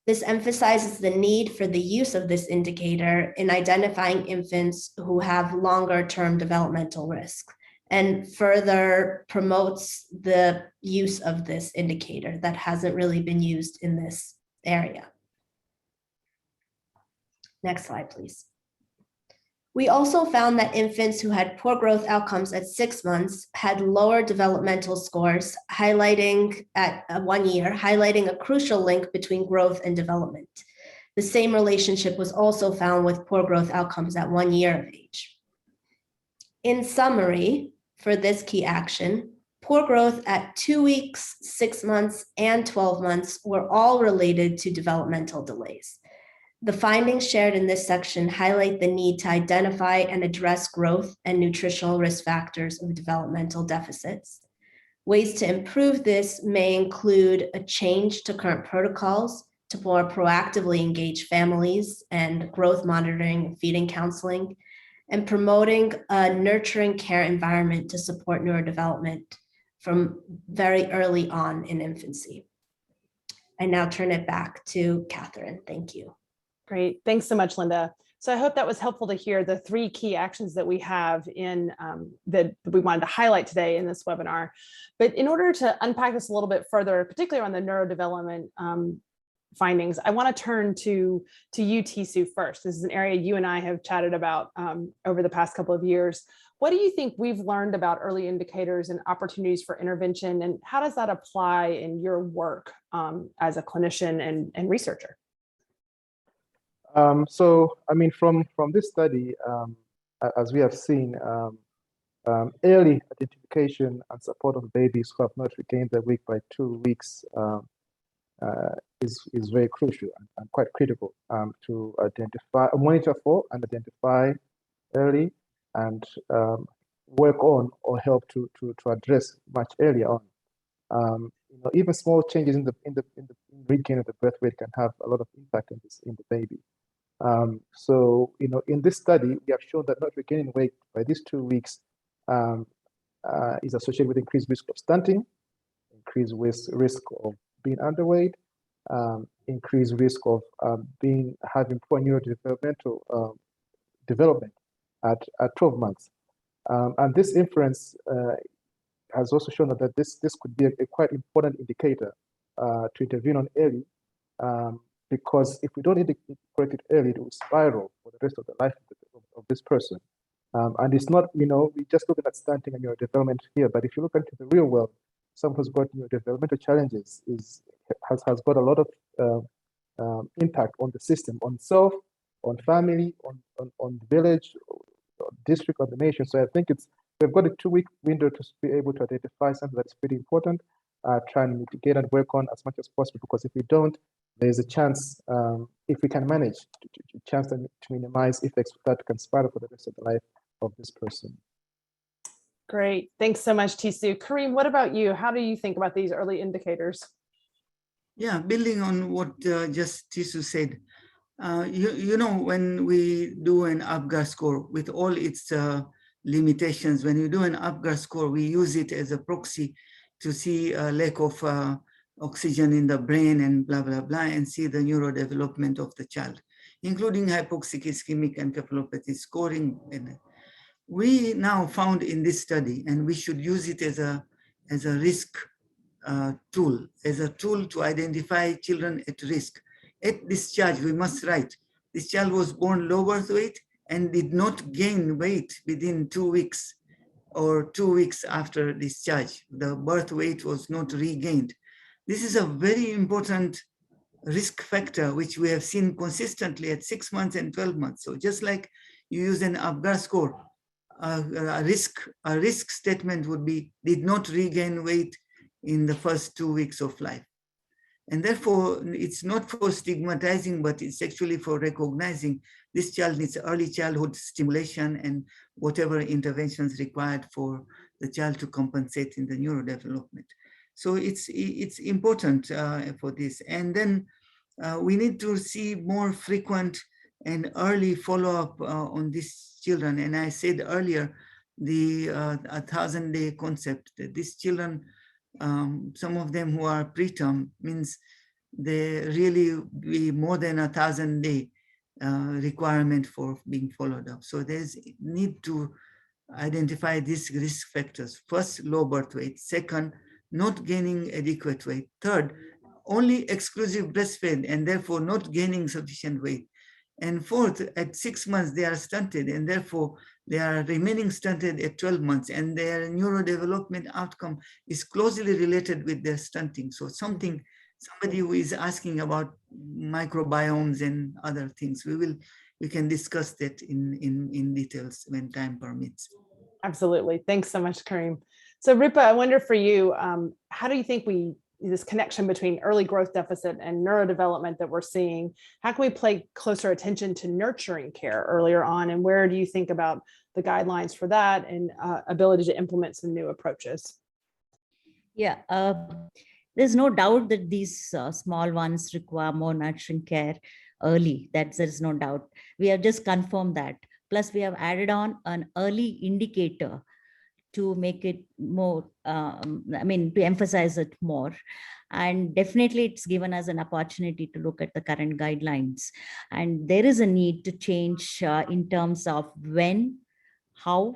This emphasizes the need for the use of this indicator in identifying infants who have longer-term developmental risk, and further promotes the use of this indicator that hasn't really been used in this area. Next slide, please. We also found that infants who had poor growth outcomes at 6 months had lower developmental scores, highlighting at 1 year, highlighting a crucial link between growth and development. The same relationship was also found with poor growth outcomes at 1 year of age. In summary, for this key action, poor growth at 2 weeks, 6 months, and 12 months were all related to developmental delays. The findings shared in this section highlight the need to identify and address growth and nutritional risk factors of developmental deficits. Ways to improve this may include a change to current protocols to more proactively engage families and growth monitoring and feeding counseling, and promoting a nurturing care environment to support neurodevelopment from very early on in infancy. I now turn it back to Katherine. Thank you. Great. Thanks so much, Linda. So I hope that was helpful to hear the 3 key actions that we have in that we wanted to highlight today in this webinar. But in order to unpack this a little bit further, particularly on the neurodevelopment findings, I want to turn to you, Tisu, first. This is an area you and I have chatted about over the past couple of years. What do you think we've learned about early indicators and opportunities for intervention, and how does that apply in your work as a clinician and researcher? So, I mean, from this study, as we have seen, early identification and support of babies who have not regained their weight by 2 weeks is very crucial and quite critical to identify, monitor for, and identify early, and work on or help to address much earlier on. You know, even small changes in the regain of the birth weight can have a lot of impact in the baby. So, you know, in this study, we have shown that not regaining weight by these 2 weeks is associated with increased risk of stunting, increased risk of being underweight, increased risk of having poor neurodevelopmental development at 12 months. And this inference has also shown that this could be a quite important indicator to intervene on early, because if we don't correct it early, it will spiral for the rest of the life of this person. And it's not, you know, we just looking at stunting and neurodevelopment here, but if you look into the real world, someone who's got neurodevelopmental challenges has got a lot of impact on the system, on self, on family, on the village, district, on the nation. So I think we've got a 2-week window to be able to identify something that's pretty important, try and mitigate and work on as much as possible, because if we don't, there's a chance, if we can manage, to chance to minimize effects that can spiral for the rest of the life of this person. Great. Thanks so much, Tisu. Karim, what about you? How do you think about these early indicators? Yeah, building on what just Tisu said, you know, when we do an APGAR score with all its limitations, when you do an APGAR score, we use it as a proxy to see a lack of oxygen in the brain and blah, blah, blah, and see the neurodevelopment of the child, including hypoxic ischemic encephalopathy scoring. And we now found in this study, and we should use it as a risk tool, as a tool to identify children at risk. At discharge, we must write, this child was born low birth weight and did not gain weight within 2 weeks or 2 weeks after discharge. The birth weight was not regained. This is a very important risk factor, which we have seen consistently at 6 months and 12 months. So just like you use an APGAR score, a risk statement would be, did not regain weight in the first 2 weeks of life. And therefore, it's not for stigmatizing, but it's actually for recognizing this child needs early childhood stimulation and whatever interventions required for the child to compensate in the neurodevelopment. So it's important for this. And then we need to see more frequent and early follow-up on these children. And I said earlier, the 1,000-day concept, that these children, some of them who are preterm, means they really be more than 1,000-day requirement for being followed up. So there's need to identify these risk factors. First, low birth weight. Second, not gaining adequate weight. Third, only exclusive breastfed and therefore not gaining sufficient weight. And fourth, at 6 months, they are stunted and therefore they are remaining stunted at 12 months, and their neurodevelopment outcome is closely related with their stunting. So somebody who is asking about microbiomes and other things, we can discuss that in details when time permits. Absolutely. Thanks so much, Karim. So Ripa, I wonder for you, how do you think we this connection between early growth deficit and neurodevelopment that we're seeing, how can we pay closer attention to nurturing care earlier on? And where do you think about the guidelines for that and ability to implement some new approaches? Yeah, there's no doubt that these small ones require more nurturing care early. There's no doubt. We have just confirmed that. Plus, we have added on an early indicator to make it more, to emphasize it more. And definitely it's given us an opportunity to look at the current guidelines. And there is a need to change in terms of when, how,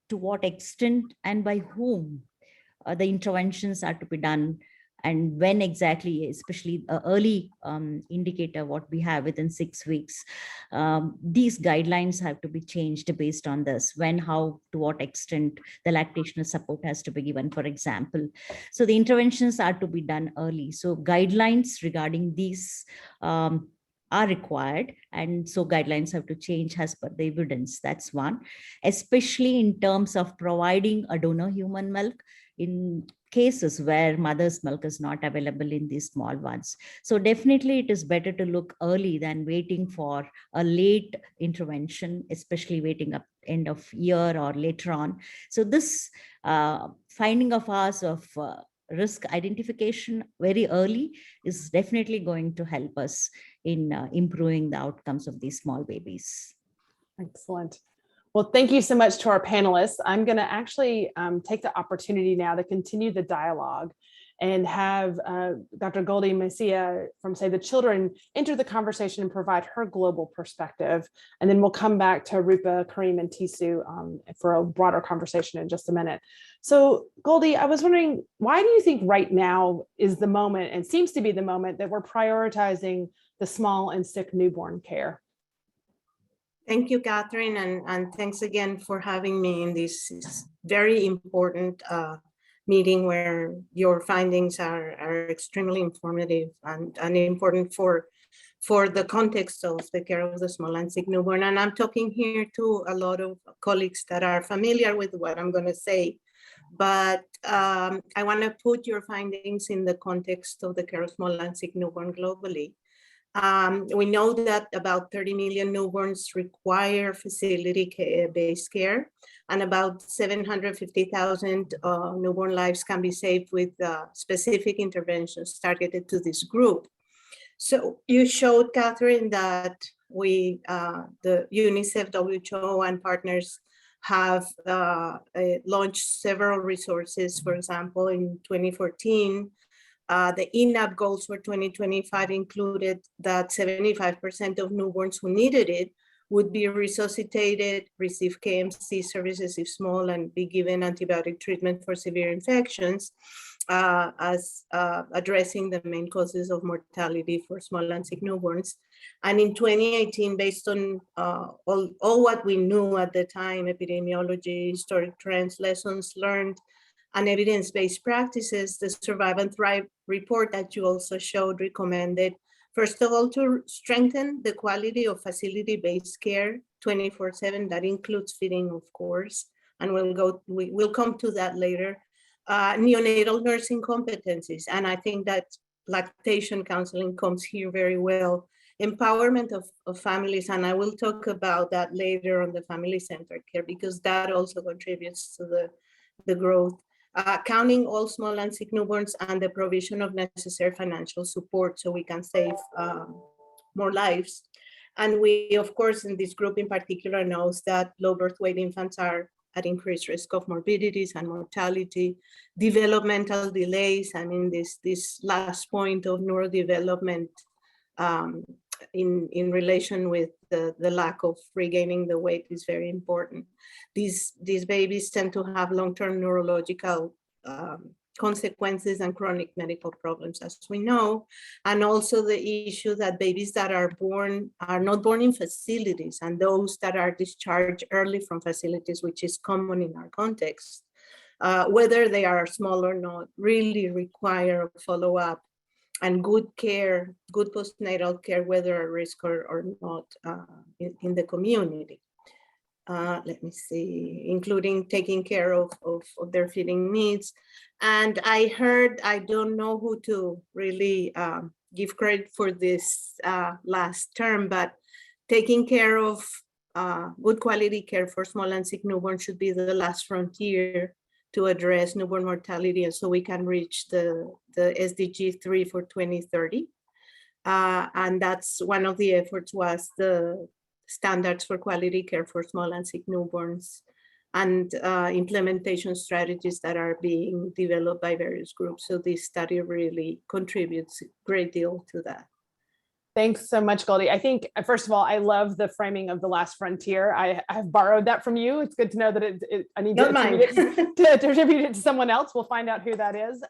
to what extent, and by whom the interventions are to be done, and when exactly, especially early indicator, what we have within 6 weeks. These guidelines have to be changed based on this, when, how, to what extent the lactational support has to be given, for example. So the interventions are to be done early. So guidelines regarding these are required, and so guidelines have to change as per the evidence. That's one, especially in terms of providing a donor human milk in cases where mother's milk is not available in these small ones. So definitely it is better to look early than waiting for a late intervention, especially waiting up end of year or later on. So this finding of ours of risk identification very early is definitely going to help us in improving the outcomes of these small babies. Excellent. Well, thank you so much to our panelists. I'm going to actually take the opportunity now to continue the dialogue and have Dr. Goldie Messiah from Save the Children enter the conversation and provide her global perspective. And then we'll come back to Rupa, Karim, and Tisu for a broader conversation in just a minute. So Goldie, I was wondering, why do you think right now is the moment, and seems to be the moment, that we're prioritizing the small and sick newborn care? Thank you, Katherine, and thanks again for having me in this very important meeting where your findings are extremely informative and important for the context of the care of the small and sick newborn. And I'm talking here to a lot of colleagues that are familiar with what I'm going to say, but I want to put your findings in the context of the care of small and sick newborn globally. We know that about 30 million newborns require facility-based care, and about 750,000 newborn lives can be saved with specific interventions targeted to this group. So you showed, Katherine, that we, the UNICEF, WHO, and partners have launched several resources. For example, in 2014, the INAP goals for 2025 included that 75% of newborns who needed it would be resuscitated, receive KMC services if small, and be given antibiotic treatment for severe infections, as addressing the main causes of mortality for small and sick newborns. And in 2018, based on all what we knew at the time, epidemiology, historic trends, lessons learned, and evidence-based practices, the Survive and Thrive report that you also showed recommended, first of all, to strengthen the quality of facility-based care 24/7. That includes feeding, of course, and we'll come to that later. Neonatal nursing competencies, and I think that lactation counseling comes here very well. Empowerment of families, and I will talk about that later on the family-centered care, because that also contributes to the growth. Counting all small and sick newborns, and the provision of necessary financial support so we can save more lives. And we, of course, in this group in particular, knows that low birth weight infants are at increased risk of morbidities and mortality, developmental delays. I mean, this last point of neurodevelopment in relation with the lack of regaining the weight is very important. These babies tend to have long-term neurological consequences and chronic medical problems, as we know. And also the issue that babies that are not born in facilities, and those that are discharged early from facilities, which is common in our context, whether they are small or not, really require follow-up and good care, good postnatal care, whether at risk or not in the community. let me see, including taking care of their feeding needs. And I heard, I don't know who to really give credit for this last term, but taking care of good quality care for small and sick newborns should be the last frontier to address newborn mortality, and so we can reach the SDG 3 for 2030. And that's one of the efforts was the standards for quality care for small and sick newborns, and implementation strategies that are being developed by various groups. So this study really contributes a great deal to that. Thanks so much, Goldie. I think, first of all, I love the framing of the last frontier. I have borrowed that from you. It's good to know that I need to attribute it to someone else. We'll find out who that is.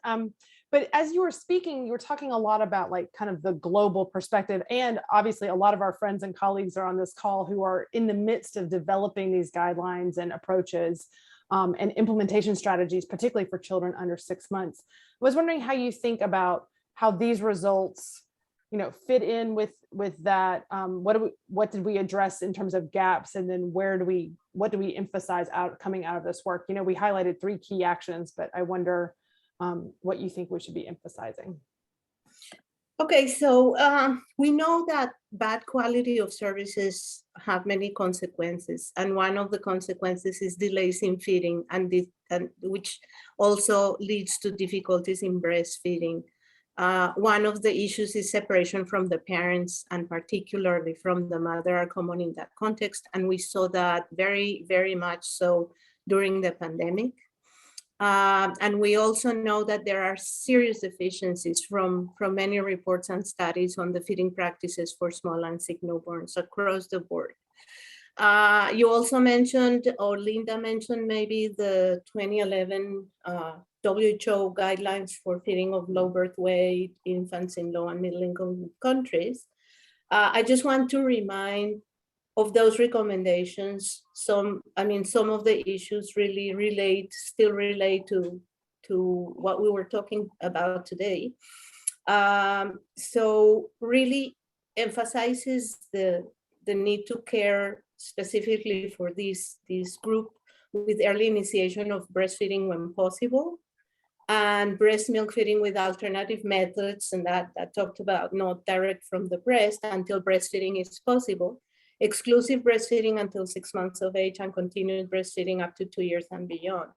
But as you were speaking, you were talking a lot about like kind of the global perspective. And obviously a lot of our friends and colleagues are on this call who are in the midst of developing these guidelines and approaches and implementation strategies, particularly for children under 6 months. I was wondering how you think about how these results fit in with that. What did we address in terms of gaps, and then what do we emphasize coming out of this work? We highlighted 3 key actions, but I wonder what you think we should be emphasizing. Okay, so we know that bad quality of services have many consequences, and one of the consequences is delays in feeding, and which also leads to difficulties in breastfeeding. One of the issues is separation from the parents, and particularly from the mother, are common in that context. And we saw that very, very much so during the pandemic. And we also know that there are serious deficiencies from many reports and studies on the feeding practices for small and sick newborns across the board. You also mentioned, or Linda mentioned, maybe the 2011 WHO guidelines for feeding of low birth weight infants in low and middle income countries. I just want to remind of those recommendations. Some of the issues really still relate to what we were talking about today. So really emphasizes the need to care specifically for this group with early initiation of breastfeeding when possible, and breast milk feeding with alternative methods, and that talked about not direct from the breast until breastfeeding is possible, exclusive breastfeeding until 6 months of age, and continued breastfeeding up to 2 years and beyond.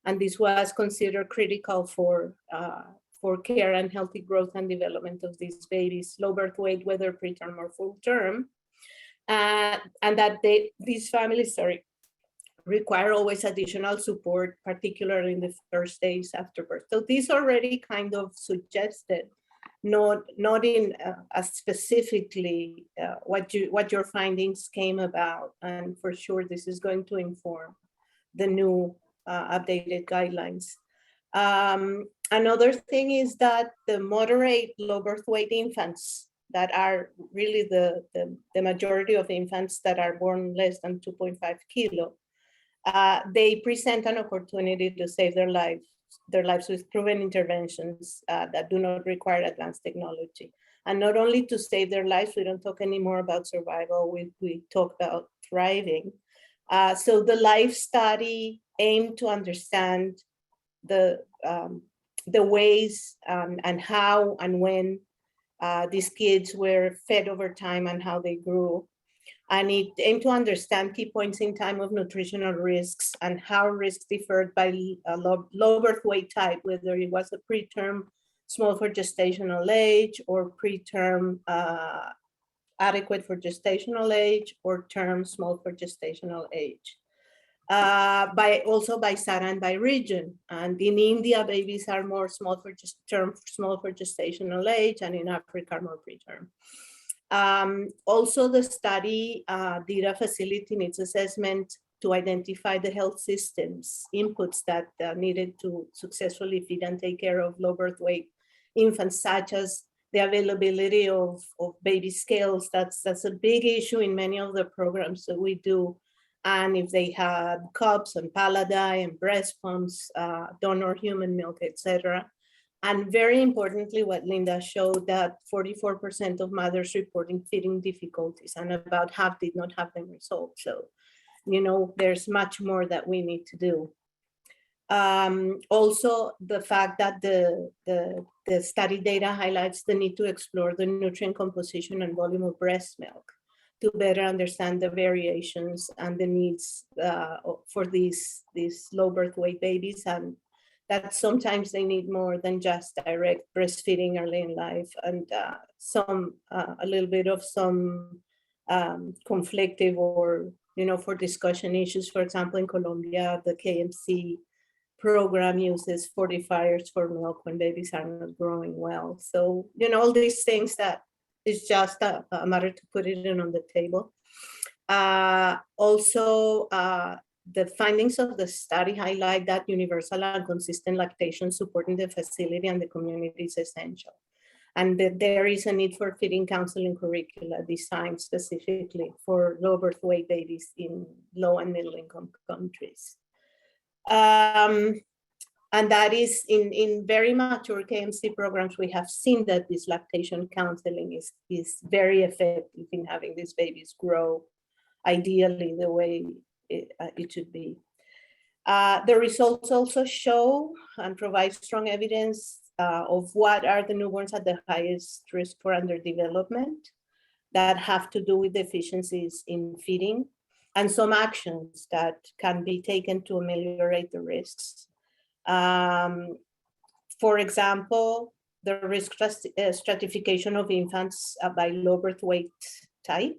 And this was considered critical for care and healthy growth and development of these babies, low birth weight, whether preterm or full term, and that these families require always additional support, particularly in the first days after birth. So these already kind of suggested, not in as specifically what your findings came about, and for sure this is going to inform the new updated guidelines. Another thing is that the moderate low birth weight infants that are really the majority of infants that are born less than 2.5 kilo, they present an opportunity to save their lives with proven interventions that do not require advanced technology. And not only to save their lives, we don't talk anymore about survival, we talk about thriving. So the LIFE study aimed to understand the ways and how and when these kids were fed over time and how they grew. And it aimed to understand key points in time of nutritional risks and how risks differed by low birth weight type, whether it was a preterm small for gestational age, or preterm adequate for gestational age, or term small for gestational age. Also by SARA and by region. And in India, babies are more small for gestational age, and in Africa, more preterm. Also, the study did a facility needs assessment to identify the health systems inputs that needed to successfully feed and take care of low birth weight infants, such as the availability of baby scales. That's a big issue in many of the programs that we do. And if they had cups and palladi and breast pumps, donor human milk, etc. And very importantly, what Linda showed, that 44% of mothers reporting feeding difficulties, and about half did not have them resolved. So there's much more that we need to do. Also, the fact that the study data highlights the need to explore the nutrient composition and volume of breast milk to better understand the variations and the needs for these low birth weight babies, and that sometimes they need more than just direct breastfeeding early in life, and a little bit of some conflictive or for discussion issues. For example, in Colombia, the KMC program uses fortifiers for milk when babies are not growing well. So, all these things that is just a matter to put it in on the table. Also, the findings of the study highlight that universal and consistent lactation support in the facility and the community is essential, and that there is a need for feeding counseling curricula designed specifically for low birth weight babies in low and middle income countries. And that is in very mature KMC programs, we have seen that this lactation counseling is very effective in having these babies grow ideally the way it should be. The results also show and provide strong evidence of what are the newborns at the highest risk for underdevelopment that have to do with deficiencies in feeding, and some actions that can be taken to ameliorate the risks. For example, the risk stratification of infants by low birth weight type,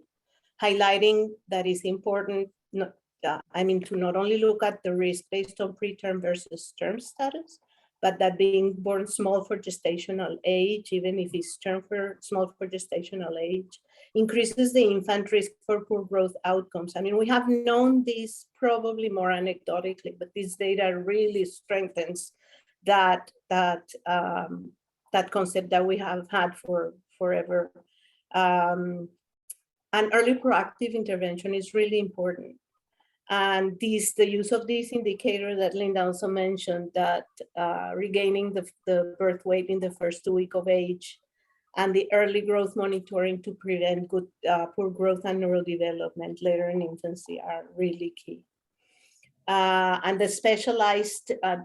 highlighting that it's important to not only look at the risk based on preterm versus term status, but that being born small for gestational age, even if it's term for small for gestational age, increases the infant risk for poor growth outcomes. We have known this probably more anecdotally, but this data really strengthens that concept that we have had for forever. And early proactive intervention is really important. And the use of this indicator that Linda also mentioned, that regaining the birth weight in the first 2 weeks of age, and the early growth monitoring to prevent poor growth and neurodevelopment later in infancy are really key. And the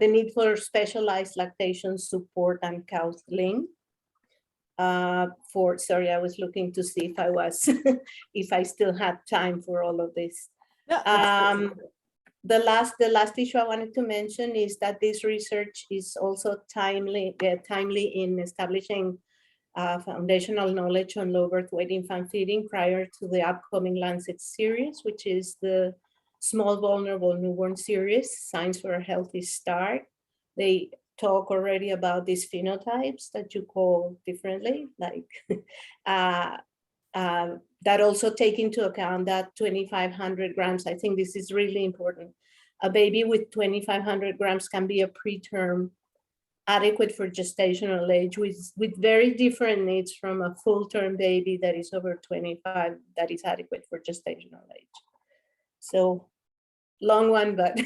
need for specialized lactation support and counseling. Sorry, I was looking to see if I still had time for all of this. The last issue I wanted to mention is that this research is also timely in establishing foundational knowledge on low birth weight infant feeding prior to the upcoming Lancet series, which is the Small Vulnerable Newborn series, Signs for a Healthy Start. They talk already about these phenotypes that you call differently, like that also take into account that 2,500 grams. I think this is really important. A baby with 2,500 grams can be a preterm adequate for gestational age with very different needs from a full-term baby that is over 25 that is adequate for gestational age. So long one, but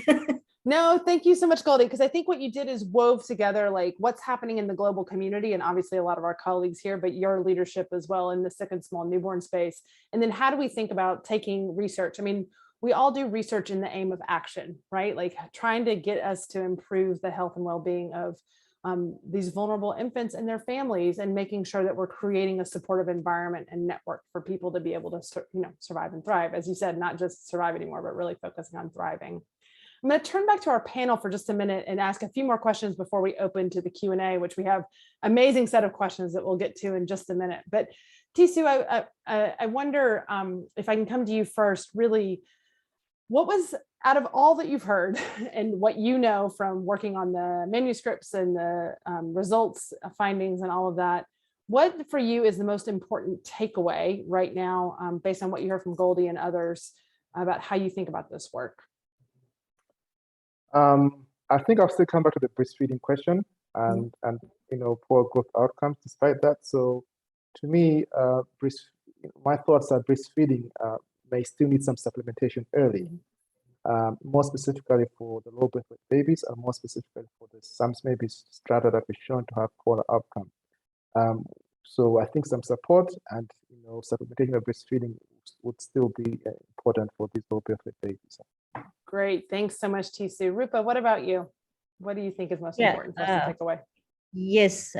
No, thank you so much, Goldie, because I think what you did is wove together like what's happening in the global community, and obviously a lot of our colleagues here, but your leadership as well in the sick and small newborn space. And then how do we think about taking research? We all do research in the aim of action, right? Like trying to get us to improve the health and well-being of these vulnerable infants and their families, and making sure that we're creating a supportive environment and network for people to be able to survive and thrive. As you said, not just survive anymore, but really focusing on thriving. I'm going to turn back to our panel for just a minute and ask a few more questions before we open to the Q&A, which we have an amazing set of questions that we'll get to in just a minute. But Tisu, I wonder if I can come to you first, really, what was, out of all that you've heard and what you know from working on the manuscripts and the results, findings and all of that, what for you is the most important takeaway right now based on what you heard from Goldie and others about how you think about this work? I think I'll still come back to the breastfeeding question and poor growth outcomes despite that. So to me, my thoughts are breastfeeding may still need some supplementation early, more specifically for the low birth weight babies, and more specifically for some maybe strata that we've shown to have poorer outcome. So I think some support and supplementation of breastfeeding would still be important for these low birth weight babies. Great. Thanks so much, Tisu. Rupa, what about you? What do you think is most Yeah, important for us to take away? Yes,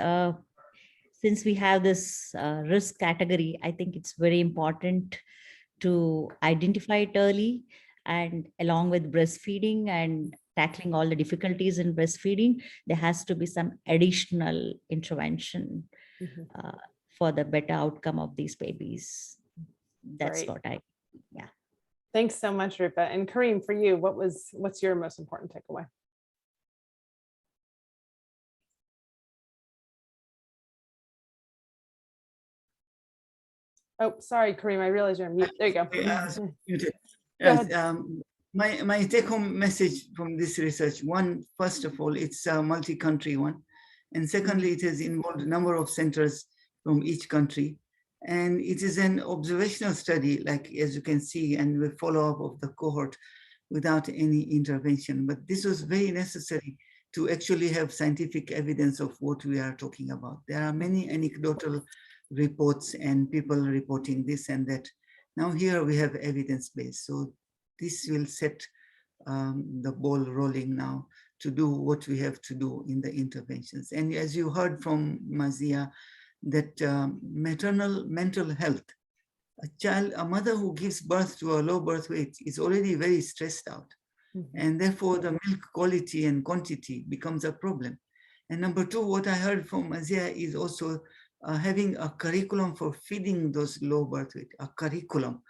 since we have this risk category, I think it's very important to identify it early, and along with breastfeeding and tackling all the difficulties in breastfeeding, there has to be some additional intervention for the better outcome of these babies. That's Great. what yeah. Thanks so much, Rupa. And Karim, for you, what's your most important takeaway? Oh, sorry, Karim, I realize you're on mute. There you go. Muted. Go ahead. My take-home message from this research, first of all, it's a multi-country one. And secondly, it has involved a number of centers from each country. And it is an observational study, like as you can see, and the follow-up of the cohort without any intervention. But this was very necessary to actually have scientific evidence of what we are talking about. There are many anecdotal reports and people reporting this and that. Now here we have evidence-based. So this will set the ball rolling now to do what we have to do in the interventions. And as you heard from Mazia, that maternal mental health, a mother who gives birth to a low birth weight is already very stressed out. And therefore the milk quality and quantity becomes a problem. And number two, what I heard from Mazia is also having a curriculum for feeding those low birth weight, a curriculum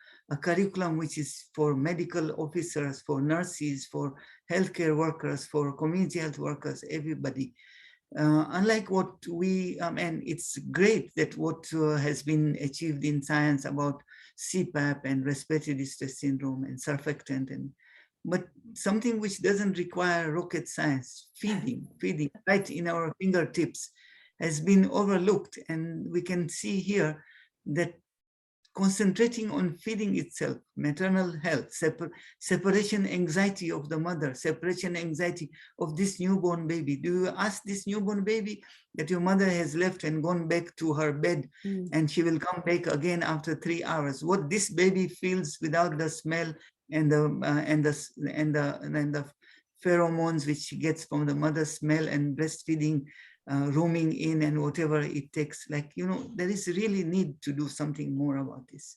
which is for medical officers, for nurses, for healthcare workers, for community health workers, everybody. Unlike what and it's great that what has been achieved in science about CPAP and respiratory distress syndrome and surfactant, but something which doesn't require rocket science, feeding right in our fingertips, has been overlooked. And we can see here that concentrating on feeding itself, maternal health, separation anxiety of the mother, separation anxiety of this newborn baby. Do you ask this newborn baby that your mother has left and gone back to her bed and she will come back again after 3 hours? What this baby feels without the smell and the pheromones which she gets from the mother's smell and breastfeeding, roaming in and whatever it takes, there is really need to do something more about this.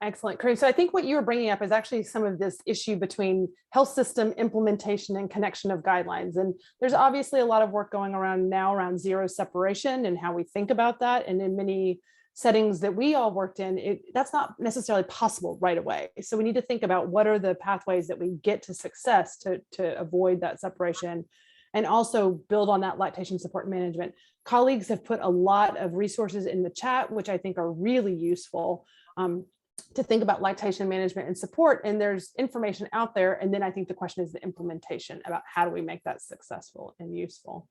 Excellent, Karim. So I think what you were bringing up is actually some of this issue between health system implementation and connection of guidelines. And there's obviously a lot of work going around now around zero separation and how we think about that. And in many settings that we all worked in, that's not necessarily possible right away. So we need to think about what are the pathways that we get to success to avoid that separation, and also build on that lactation support management. Colleagues have put a lot of resources in the chat, which I think are really useful to think about lactation management and support. And there's information out there. And then I think the question is the implementation about how do we make that successful and useful.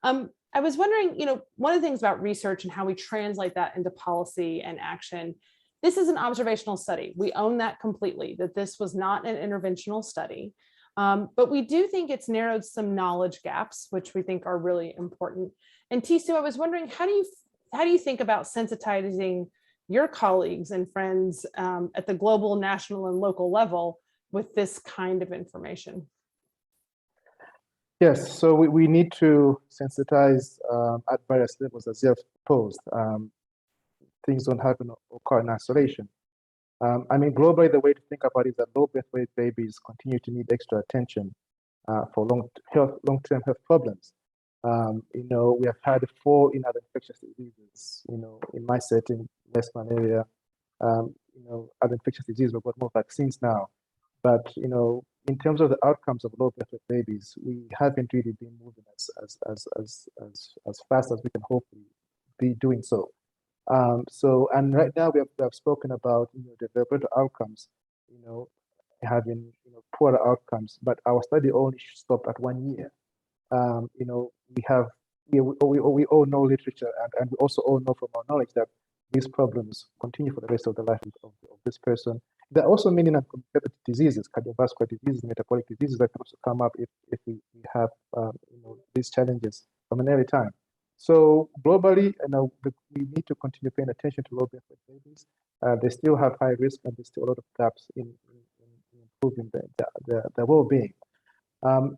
I was wondering, one of the things about research and how we translate that into policy and action, this is an observational study. We own that completely, that this was not an interventional study. But we do think it's narrowed some knowledge gaps, which we think are really important. And Tisu, I was wondering, how do you think about sensitizing your colleagues and friends at the global, national, and local level with this kind of information? Yes, so we need to sensitize at various levels, as you have proposed. Things don't happen or occur in isolation. Globally, the way to think about it is that low birth weight babies continue to need extra attention for long-term health problems. We have had 4 in other infectious diseases. In my setting, less malaria. Other infectious diseases, we've got more vaccines now. But in terms of the outcomes of low birth weight babies, we haven't really been moving as fast as we can hopefully be doing so. And right now we have spoken about the developmental outcomes, having poorer outcomes, but our study only stopped at 1 year. We all know literature, and we also all know from our knowledge that these problems continue for the rest of the life of this person. There are also many non-competitive diseases, cardiovascular diseases, metabolic diseases that can also come up if we have these challenges from an early time. So globally, we need to continue paying attention to low birth weight babies. they still have high risk, and there's still a lot of gaps in improving their well-being.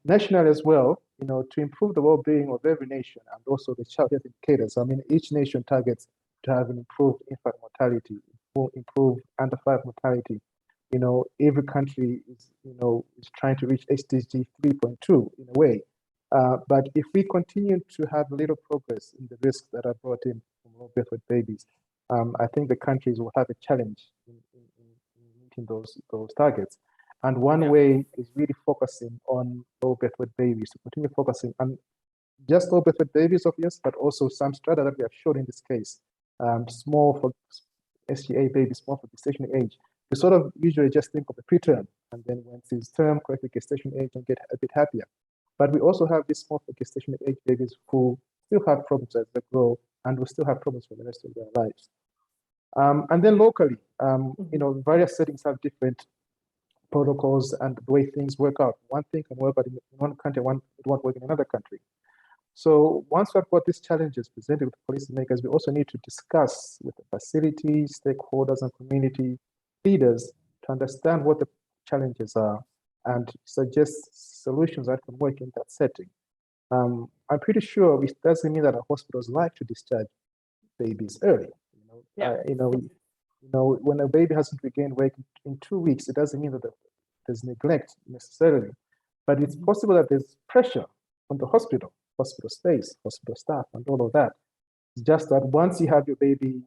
Nationally as well, to improve the well-being of every nation and also the child health indicators. I mean, each nation targets to have an improved infant mortality, improved under 5 mortality. Every country is trying to reach SDG 3.2 in a way. But if we continue to have little progress in the risks that are brought in from low birth weight babies, I think the countries will have a challenge in meeting those targets. And one way is really focusing on low birth weight babies, to continue focusing on just low birth weight babies, obvious, but also some strata that we have shown in this case, small for SGA babies, small for gestation age. We sort of usually just think of the preterm, and then once it's term, correct the gestation age and get a bit happier. But we also have these small for gestation age babies who still have problems as they grow and will still have problems for the rest of their lives. And then locally, various settings have different protocols and the way things work out. One thing can work out in one country, it won't work in another country. So once we've got these challenges presented with policymakers, we also need to discuss with the facilities, stakeholders, and community leaders to understand what the challenges are and suggest solutions that can work in that setting. I'm pretty sure it doesn't mean that our hospitals like to discharge babies early. When a baby hasn't regained weight in 2 weeks, it doesn't mean that there's neglect necessarily, but it's possible that there's pressure on the hospital space, hospital staff, and all of that. It's just that once you have your baby,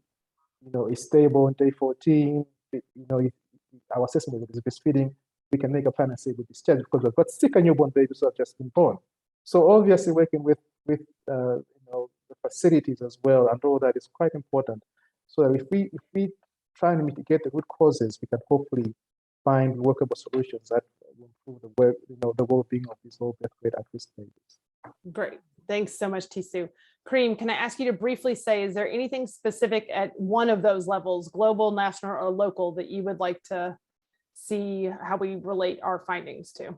is stable on day 14, our assessment is breastfeeding, we can make a plan and say we discharge because we've got sick newborn babies who have just been born. So obviously working with the facilities as well and all that is quite important. So that if we try and mitigate the root causes, we can hopefully find workable solutions that will improve the well-being of these low birth weight at-risk babies. Great. Thanks so much, Tisu. Karim, can I ask you to briefly say, is there anything specific at one of those levels, global, national, or local, that you would like to see how we relate our findings to?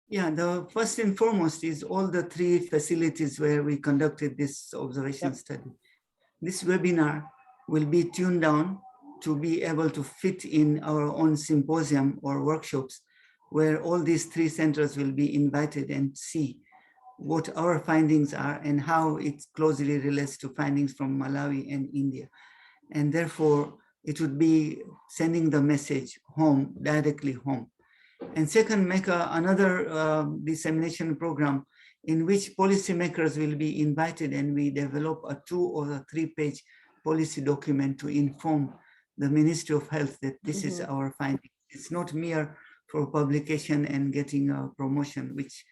Yeah, the first and foremost is all the 3 facilities where we conducted this observation study. This webinar will be tuned down to be able to fit in our own symposium or workshops where all these 3 centers will be invited and see what our findings are and how it closely relates to findings from Malawi and India. And therefore, it would be sending the message home, directly home. And second, make another dissemination program in which policymakers will be invited and we develop a 2 or a 3-page policy document to inform the Ministry of Health that this is our finding. It's not mere for publication and getting a promotion, which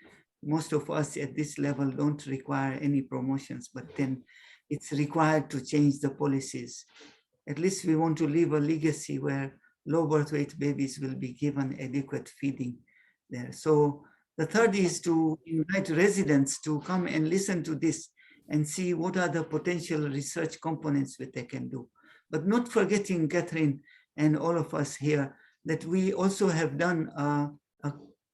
most of us at this level don't require any promotions, but then it's required to change the policies. At least we want to leave a legacy where low birth weight babies will be given adequate feeding there. So the third is to invite residents to come and listen to this and see what are the potential research components that they can do. But not forgetting, Katherine and all of us here, that we also have done a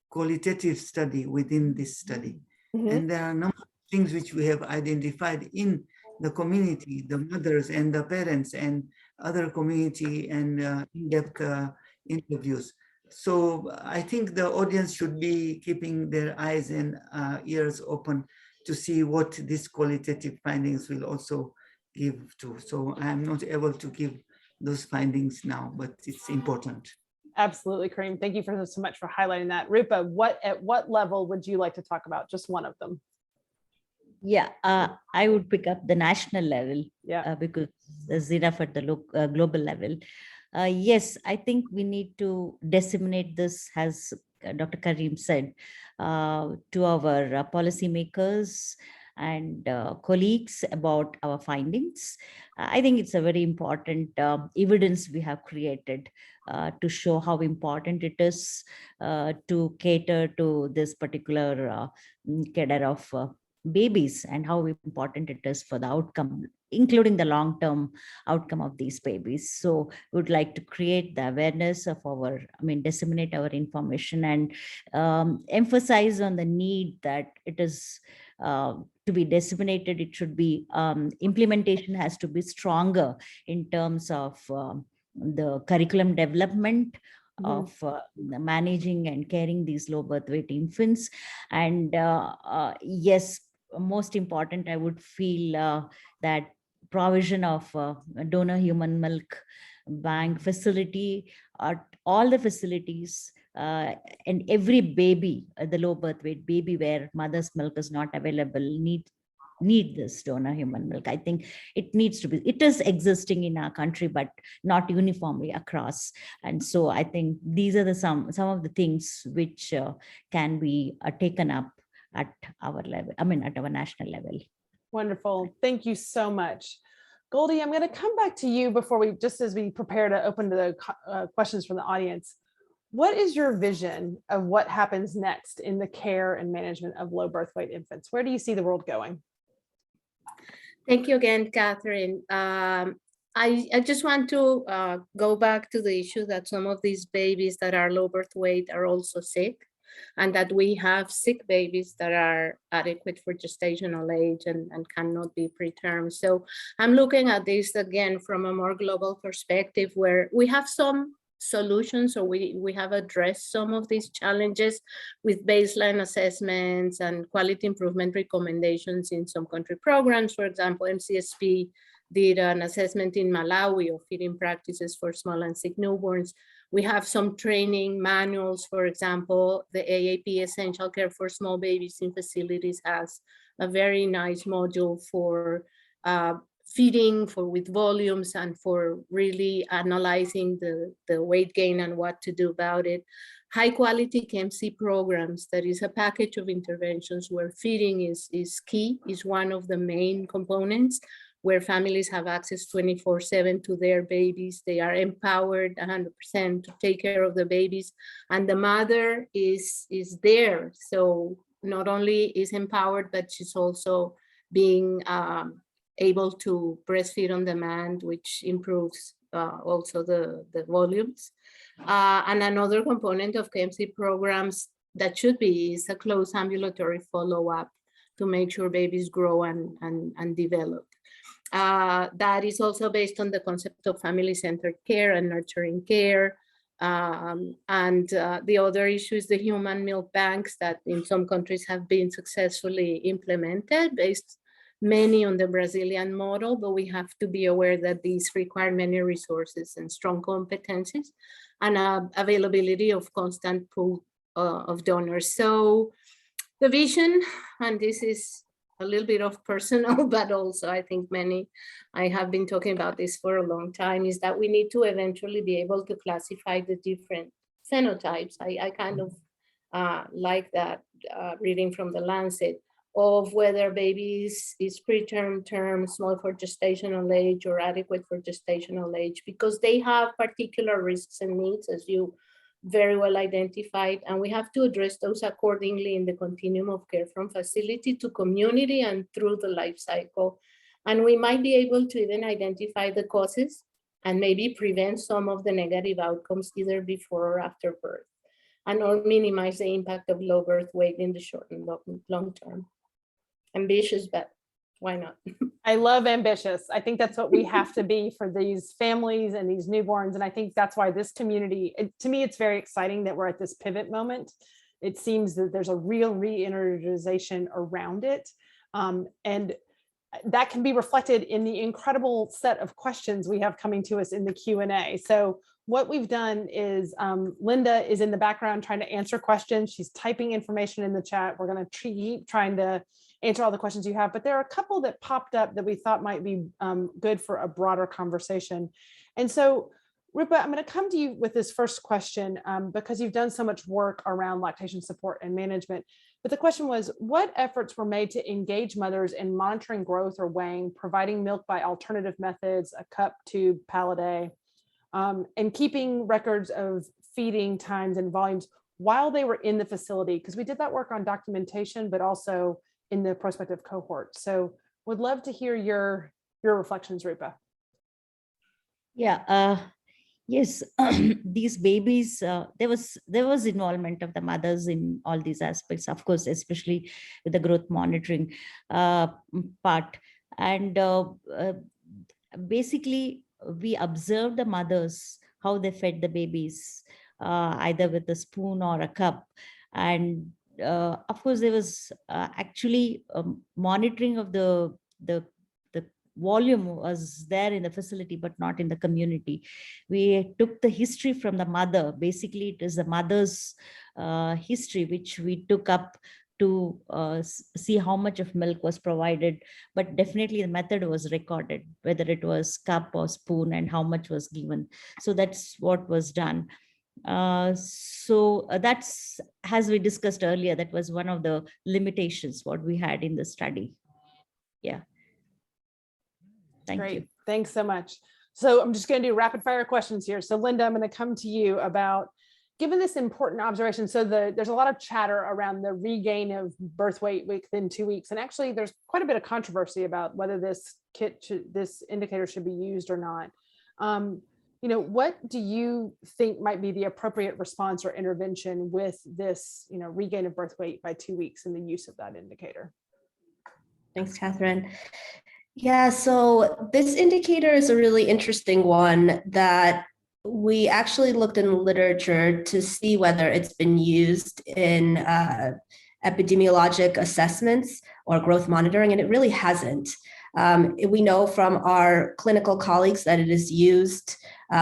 qualitative study within this study. And there are a number of things which we have identified in the community, the mothers and the parents and other community and in-depth interviews. So I think the audience should be keeping their eyes and ears open to see what these qualitative findings will also give to. So I am not able to give those findings now, but it's important. Absolutely, Karim. Thank you so much for highlighting that. Rupa, at what level would you like to talk about? Just one of them. Yeah, I would pick up the national level because there's enough at the global level. Yes, I think we need to disseminate this, as Dr. Karim said, to our policymakers and colleagues about our findings. I think it's a very important evidence we have created to show how important it is to cater to this particular cadre of babies and how important it is for the outcome, including the long-term outcome of these babies. So we would like to create the awareness of disseminate our information and emphasize on the need that it is to be disseminated. It should be, implementation has to be stronger in terms of the curriculum development of managing and caring these low birth weight infants. And yes, most important, I would feel that provision of donor human milk bank facility at all the facilities, and every baby, the low birth weight baby where mother's milk is not available, need this donor human milk. I think it needs to be, it is existing in our country, but not uniformly across. And so I think these are the some of the things which can be taken up at our level, I mean, at our national level. Wonderful. Thank you so much. Goldie, I'm going to come back to you before we, just as we prepare to open to the questions from the audience. What is your vision of what happens next in the care and management of low birth weight infants? Where do you see the world going? Thank you again, Katherine. I just want to go back to the issue that some of these babies that are low birth weight are also sick, and that we have sick babies that are adequate for gestational age and cannot be preterm. So I'm looking at this again from a more global perspective, where we have some solutions, or we have addressed some of these challenges with baseline assessments and quality improvement recommendations in some country programs. For example, MCSP did an assessment in Malawi of feeding practices for small and sick newborns. We have some training manuals. For example, the AAP Essential Care for Small Babies in Facilities has a very nice module for feeding with volumes and for really analyzing the weight gain and what to do about it. High quality KMC programs, that is a package of interventions where feeding is key, is one of the main components, where families have access 24/7 to their babies. They are empowered 100% to take care of the babies, and the mother is there. So not only is empowered, but she's also being able to breastfeed on demand, which improves also the volumes. And another component of KMC programs that should be is a close ambulatory follow-up to make sure babies grow and develop. That is also based on the concept of family-centered care and nurturing care. The other issue is the human milk banks that in some countries have been successfully implemented, based many on the Brazilian model, but we have to be aware that these require many resources and strong competencies and availability of constant pool of donors. So the vision, and this is a little bit of personal, but also I think I have been talking about this for a long time, is that we need to eventually be able to classify the different phenotypes. I kind of like that reading from the Lancet, of whether babies is preterm, term, small for gestational age, or adequate for gestational age, because they have particular risks and needs, as you very well identified, and we have to address those accordingly in the continuum of care from facility to community and through the life cycle. And we might be able to even identify the causes and maybe prevent some of the negative outcomes either before or after birth, and or minimize the impact of low birth weight in the short and long term. Ambitious, but why not? I love ambitious. I think that's what we have to be for these families and these newborns. And I think that's why this community, to me, it's very exciting that we're at this pivot moment. It seems that there's a real re-energization around it. And that can be reflected in the incredible set of questions we have coming to us in the Q&A. So what we've done is Linda is in the background trying to answer questions. She's typing information in the chat. We're going to keep trying to answer all the questions you have, but there are a couple that popped up that we thought might be good for a broader conversation. And so, Rupa, I'm going to come to you with this first question because you've done so much work around lactation support and management. But the question was, what efforts were made to engage mothers in monitoring growth or weighing, providing milk by alternative methods, a cup, tube, pallet, and keeping records of feeding times and volumes while they were in the facility? Because we did that work on documentation, but also in the prospective cohort. So would love to hear your reflections, Rupa. Yeah, yes, these babies, there was involvement of the mothers in all these aspects, of course, especially with the growth monitoring part. And basically, we observed the mothers, how they fed the babies, either with a spoon or a cup. And of course, there was actually monitoring of the volume was there in the facility, but not in the community. We took the history from the mother. Basically, it is the mother's history, which we took up to see how much of milk was provided, but definitely the method was recorded, whether it was cup or spoon and how much was given. So that's what was done. So that's, as we discussed earlier, that was one of the limitations what we had in the study. Yeah. Thank Great. you. Thanks so much. So I'm just going to do rapid fire questions here. So Linda, I'm going to come to you about, given this important observation, so there's a lot of chatter around the regain of birth weight within 2 weeks. And actually there's quite a bit of controversy about whether this this indicator should be used or not. What do you think might be the appropriate response or intervention with this, regain of birth weight by 2 weeks and the use of that indicator? Thanks, Katherine. Yeah, so this indicator is a really interesting one that we actually looked in the literature to see whether it's been used in epidemiologic assessments or growth monitoring, and it really hasn't. We know from our clinical colleagues that it is used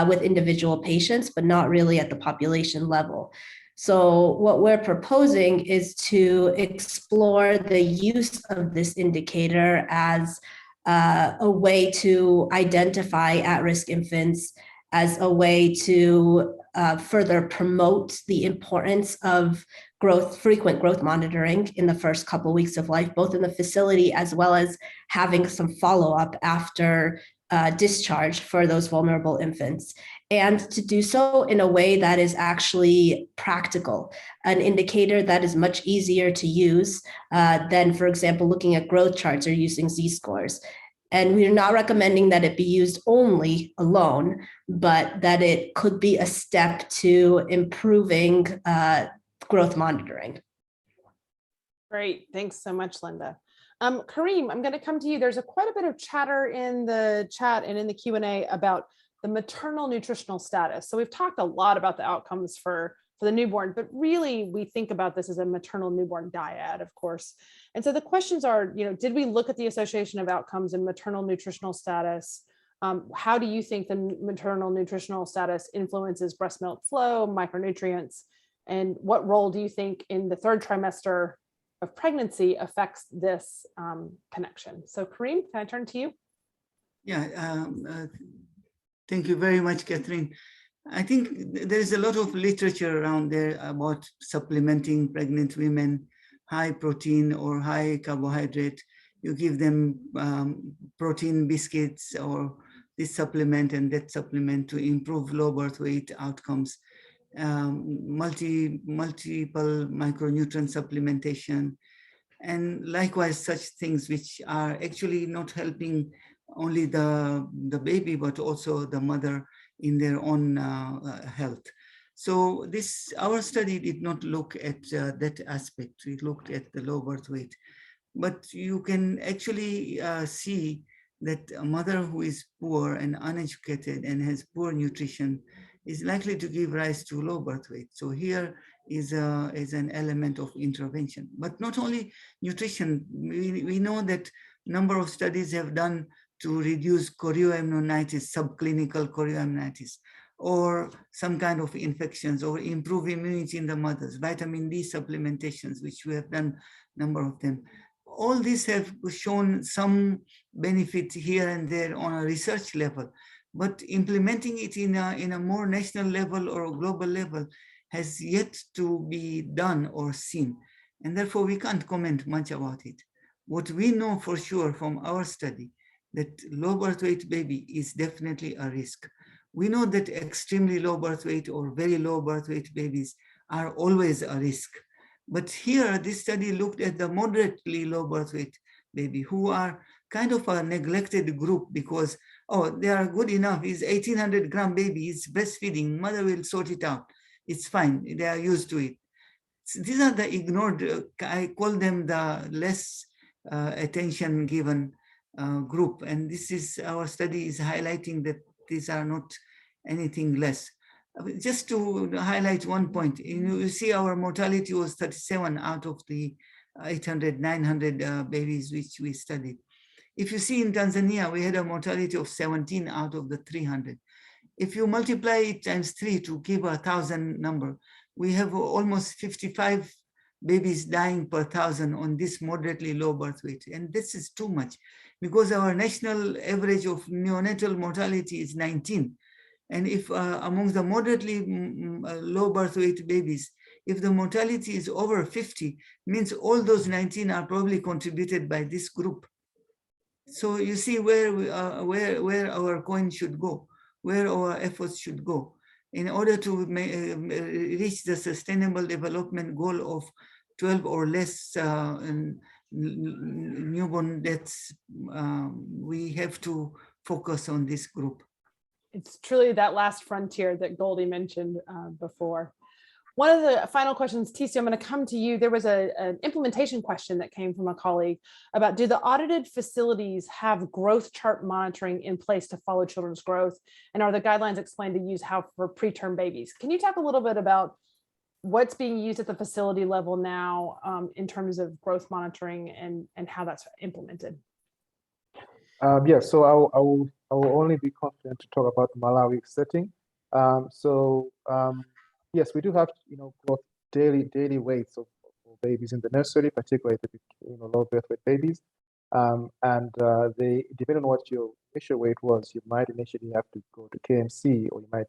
with individual patients, but not really at the population level. So what we're proposing is to explore the use of this indicator as a way to identify at-risk infants, as a way to further promote the importance of frequent growth monitoring in the first couple weeks of life, both in the facility as well as having some follow-up after discharge for those vulnerable infants, and to do so in a way that is actually practical, an indicator that is much easier to use than, for example, looking at growth charts or using Z-scores. And we're not recommending that it be used only alone, but that it could be a step to improving growth monitoring. Great. Thanks so much, Linda. Karim, I'm going to come to you. There's quite a bit of chatter in the chat and in the Q&A about the maternal nutritional status. So we've talked a lot about the outcomes for the newborn, but really we think about this as a maternal newborn dyad, of course. And so the questions are, did we look at the association of outcomes in maternal nutritional status? How do you think the maternal nutritional status influences breast milk flow, micronutrients? And what role do you think in the third trimester of pregnancy affects this connection? So Karim, can I turn to you? Yeah, thank you very much, Katherine. I think there's a lot of literature around there about supplementing pregnant women, high protein or high carbohydrate. You give them protein biscuits or this supplement and that supplement to improve low birth weight outcomes. Multiple micronutrient supplementation, and likewise such things which are actually not helping only the baby but also the mother in their own health. So our study did not look at that aspect. We looked at the low birth weight, but you can actually see that a mother who is poor and uneducated and has poor nutrition is likely to give rise to low birth weight. So here is an element of intervention. But not only nutrition, we know that number of studies have done to reduce chorioamnionitis, subclinical chorioamnionitis, or some kind of infections, or improve immunity in the mothers, vitamin D supplementations, which we have done number of them. All these have shown some benefit here and there on a research level. But implementing it in a more national level or global level has yet to be done or seen. And therefore, we can't comment much about it. What we know for sure from our study, that low birth weight baby is definitely a risk. We know that extremely low birth weight or very low birth weight babies are always a risk. But here, this study looked at the moderately low birth weight baby who are kind of a neglected group because, oh, they are good enough. It's 1,800 gram baby, it's breastfeeding, mother will sort it out. It's fine, they are used to it. So these are the ignored, I call them the less attention given group. And our study is highlighting that these are not anything less. Just to highlight one point, you see our mortality was 37 out of the 800, 900 babies which we studied. If you see in Tanzania, we had a mortality of 17 out of the 300. If you multiply it times 3 to give 1,000 number, we have almost 55 babies dying per 1,000 on this moderately low birth weight. And this is too much because our national average of neonatal mortality is 19. And if among the moderately low birth weight babies, if the mortality is over 50, means all those 19 are probably contributed by this group. So you see where where our coin should go, where our efforts should go in order to reach the sustainable development goal of 12 or less newborn deaths. We have to focus on this group. It's truly that last frontier that Goldie mentioned before. One of the final questions, Tisungane, I'm going to come to you. There was an implementation question that came from a colleague about, do the audited facilities have growth chart monitoring in place to follow children's growth? And are the guidelines explained to use how for preterm babies? Can you talk a little bit about what's being used at the facility level now in terms of growth monitoring and how that's implemented? Yeah, so I will only be confident to talk about the Malawi setting. Yes, we do have, growth daily weights of babies in the nursery, particularly the low birth weight babies. They, depending on what your initial weight was, you might initially have to go to KMC, or you might,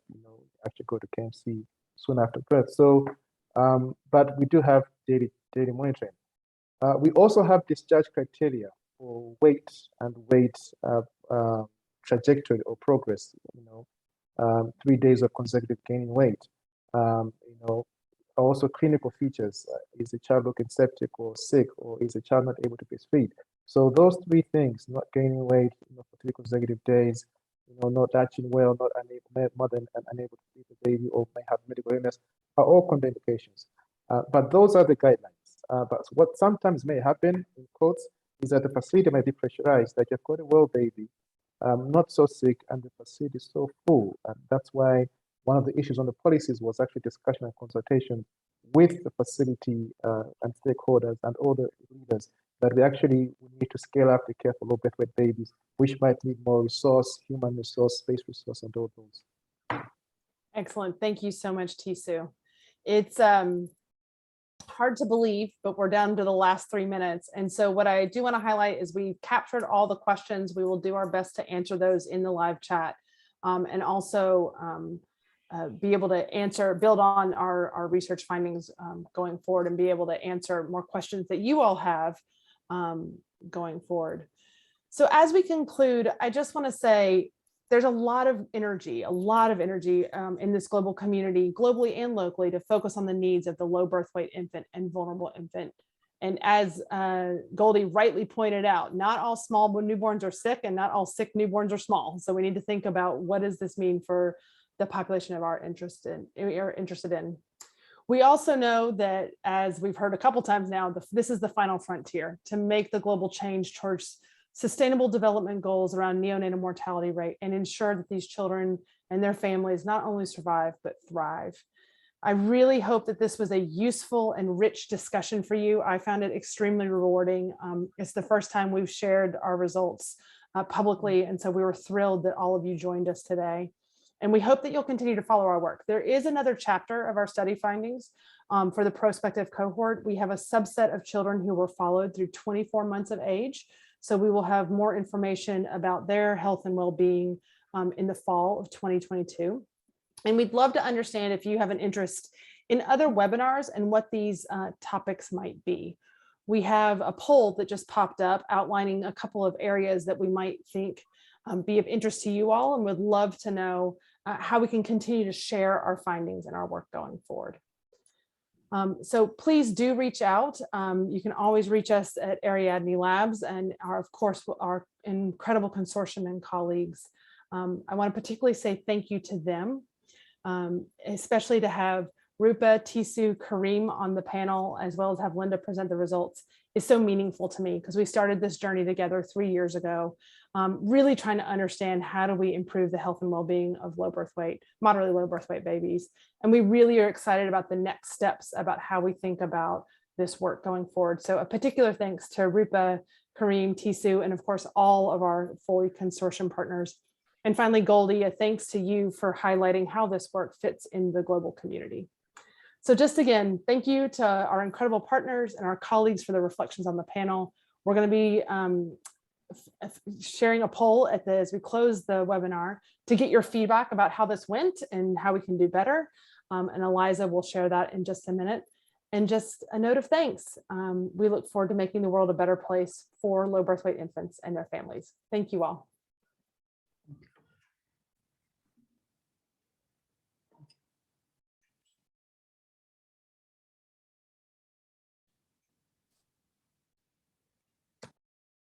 actually go to KMC soon after birth. So, but we do have daily monitoring. We also have discharge criteria for weight and weight trajectory or progress. 3 days of consecutive gaining weight. Also clinical features. Is the child looking septic or sick, or is the child not able to breastfeed? So those 3 things: not gaining weight for 3 consecutive days, not latching well, not unable, mother unable to feed the baby, or may have medical illness, are all contraindications. But those are the guidelines. But what sometimes may happen, in quotes, is that the facility may be pressurized, that you've got a well baby, not so sick, and the facility is so full. And that's why one of the issues on the policies was actually discussion and consultation with the facility and stakeholders and all the leaders, that we actually need to scale up the care for low birth weight babies, which might need more resource, human resource, space resource, and all those. Excellent. Thank you so much, Tisu. It's hard to believe, but we're down to the last 3 minutes. And so what I do want to highlight is we've captured all the questions. We will do our best to answer those in the live chat, and also be able to build on our research findings going forward, and be able to answer more questions that you all have going forward. So as we conclude, I just want to say there's a lot of energy in this global community, globally and locally, to focus on the needs of the low birth weight infant and vulnerable infant. And as Goldie rightly pointed out, not all small newborns are sick, and not all sick newborns are small. So we need to think about, what does this mean for the population of our interested in. We also know that, as we've heard a couple times now, this is the final frontier to make the global change towards sustainable development goals around neonatal mortality rate, and ensure that these children and their families not only survive, but thrive. I really hope that this was a useful and rich discussion for you. I found it extremely rewarding. It's the first time we've shared our results publicly, and so we were thrilled that all of you joined us today. And we hope that you'll continue to follow our work. There is another chapter of our study findings for the prospective cohort. We have a subset of children who were followed through 24 months of age. So we will have more information about their health and well-being in the fall of 2022. And we'd love to understand if you have an interest in other webinars and what these topics might be. We have a poll that just popped up outlining a couple of areas that we might think be of interest to you all, and would love to know how we can continue to share our findings and our work going forward. So please do reach out. You can always reach us at Ariadne Labs, and of course, our incredible consortium and colleagues. I want to particularly say thank you to them, especially to have Rupa, Tisu, Karim on the panel, as well as have Linda present the results, is so meaningful to me, because we started this journey together 3 years ago. really trying to understand how do we improve the health and well-being of low birth weight, moderately low birth weight babies. And we really are excited about the next steps about how we think about this work going forward. So a particular thanks to Rupa, Karim, Tisu, and of course, all of our fully consortium partners. And finally, Goldie, a thanks to you for highlighting how this work fits in the global community. So just again, thank you to our incredible partners and our colleagues for the reflections on the panel. We're going to be sharing a poll as we close the webinar to get your feedback about how this went and how we can do better. And Eliza will share that in just a minute. And just a note of thanks. We look forward to making the world a better place for low birth weight infants and their families. Thank you all.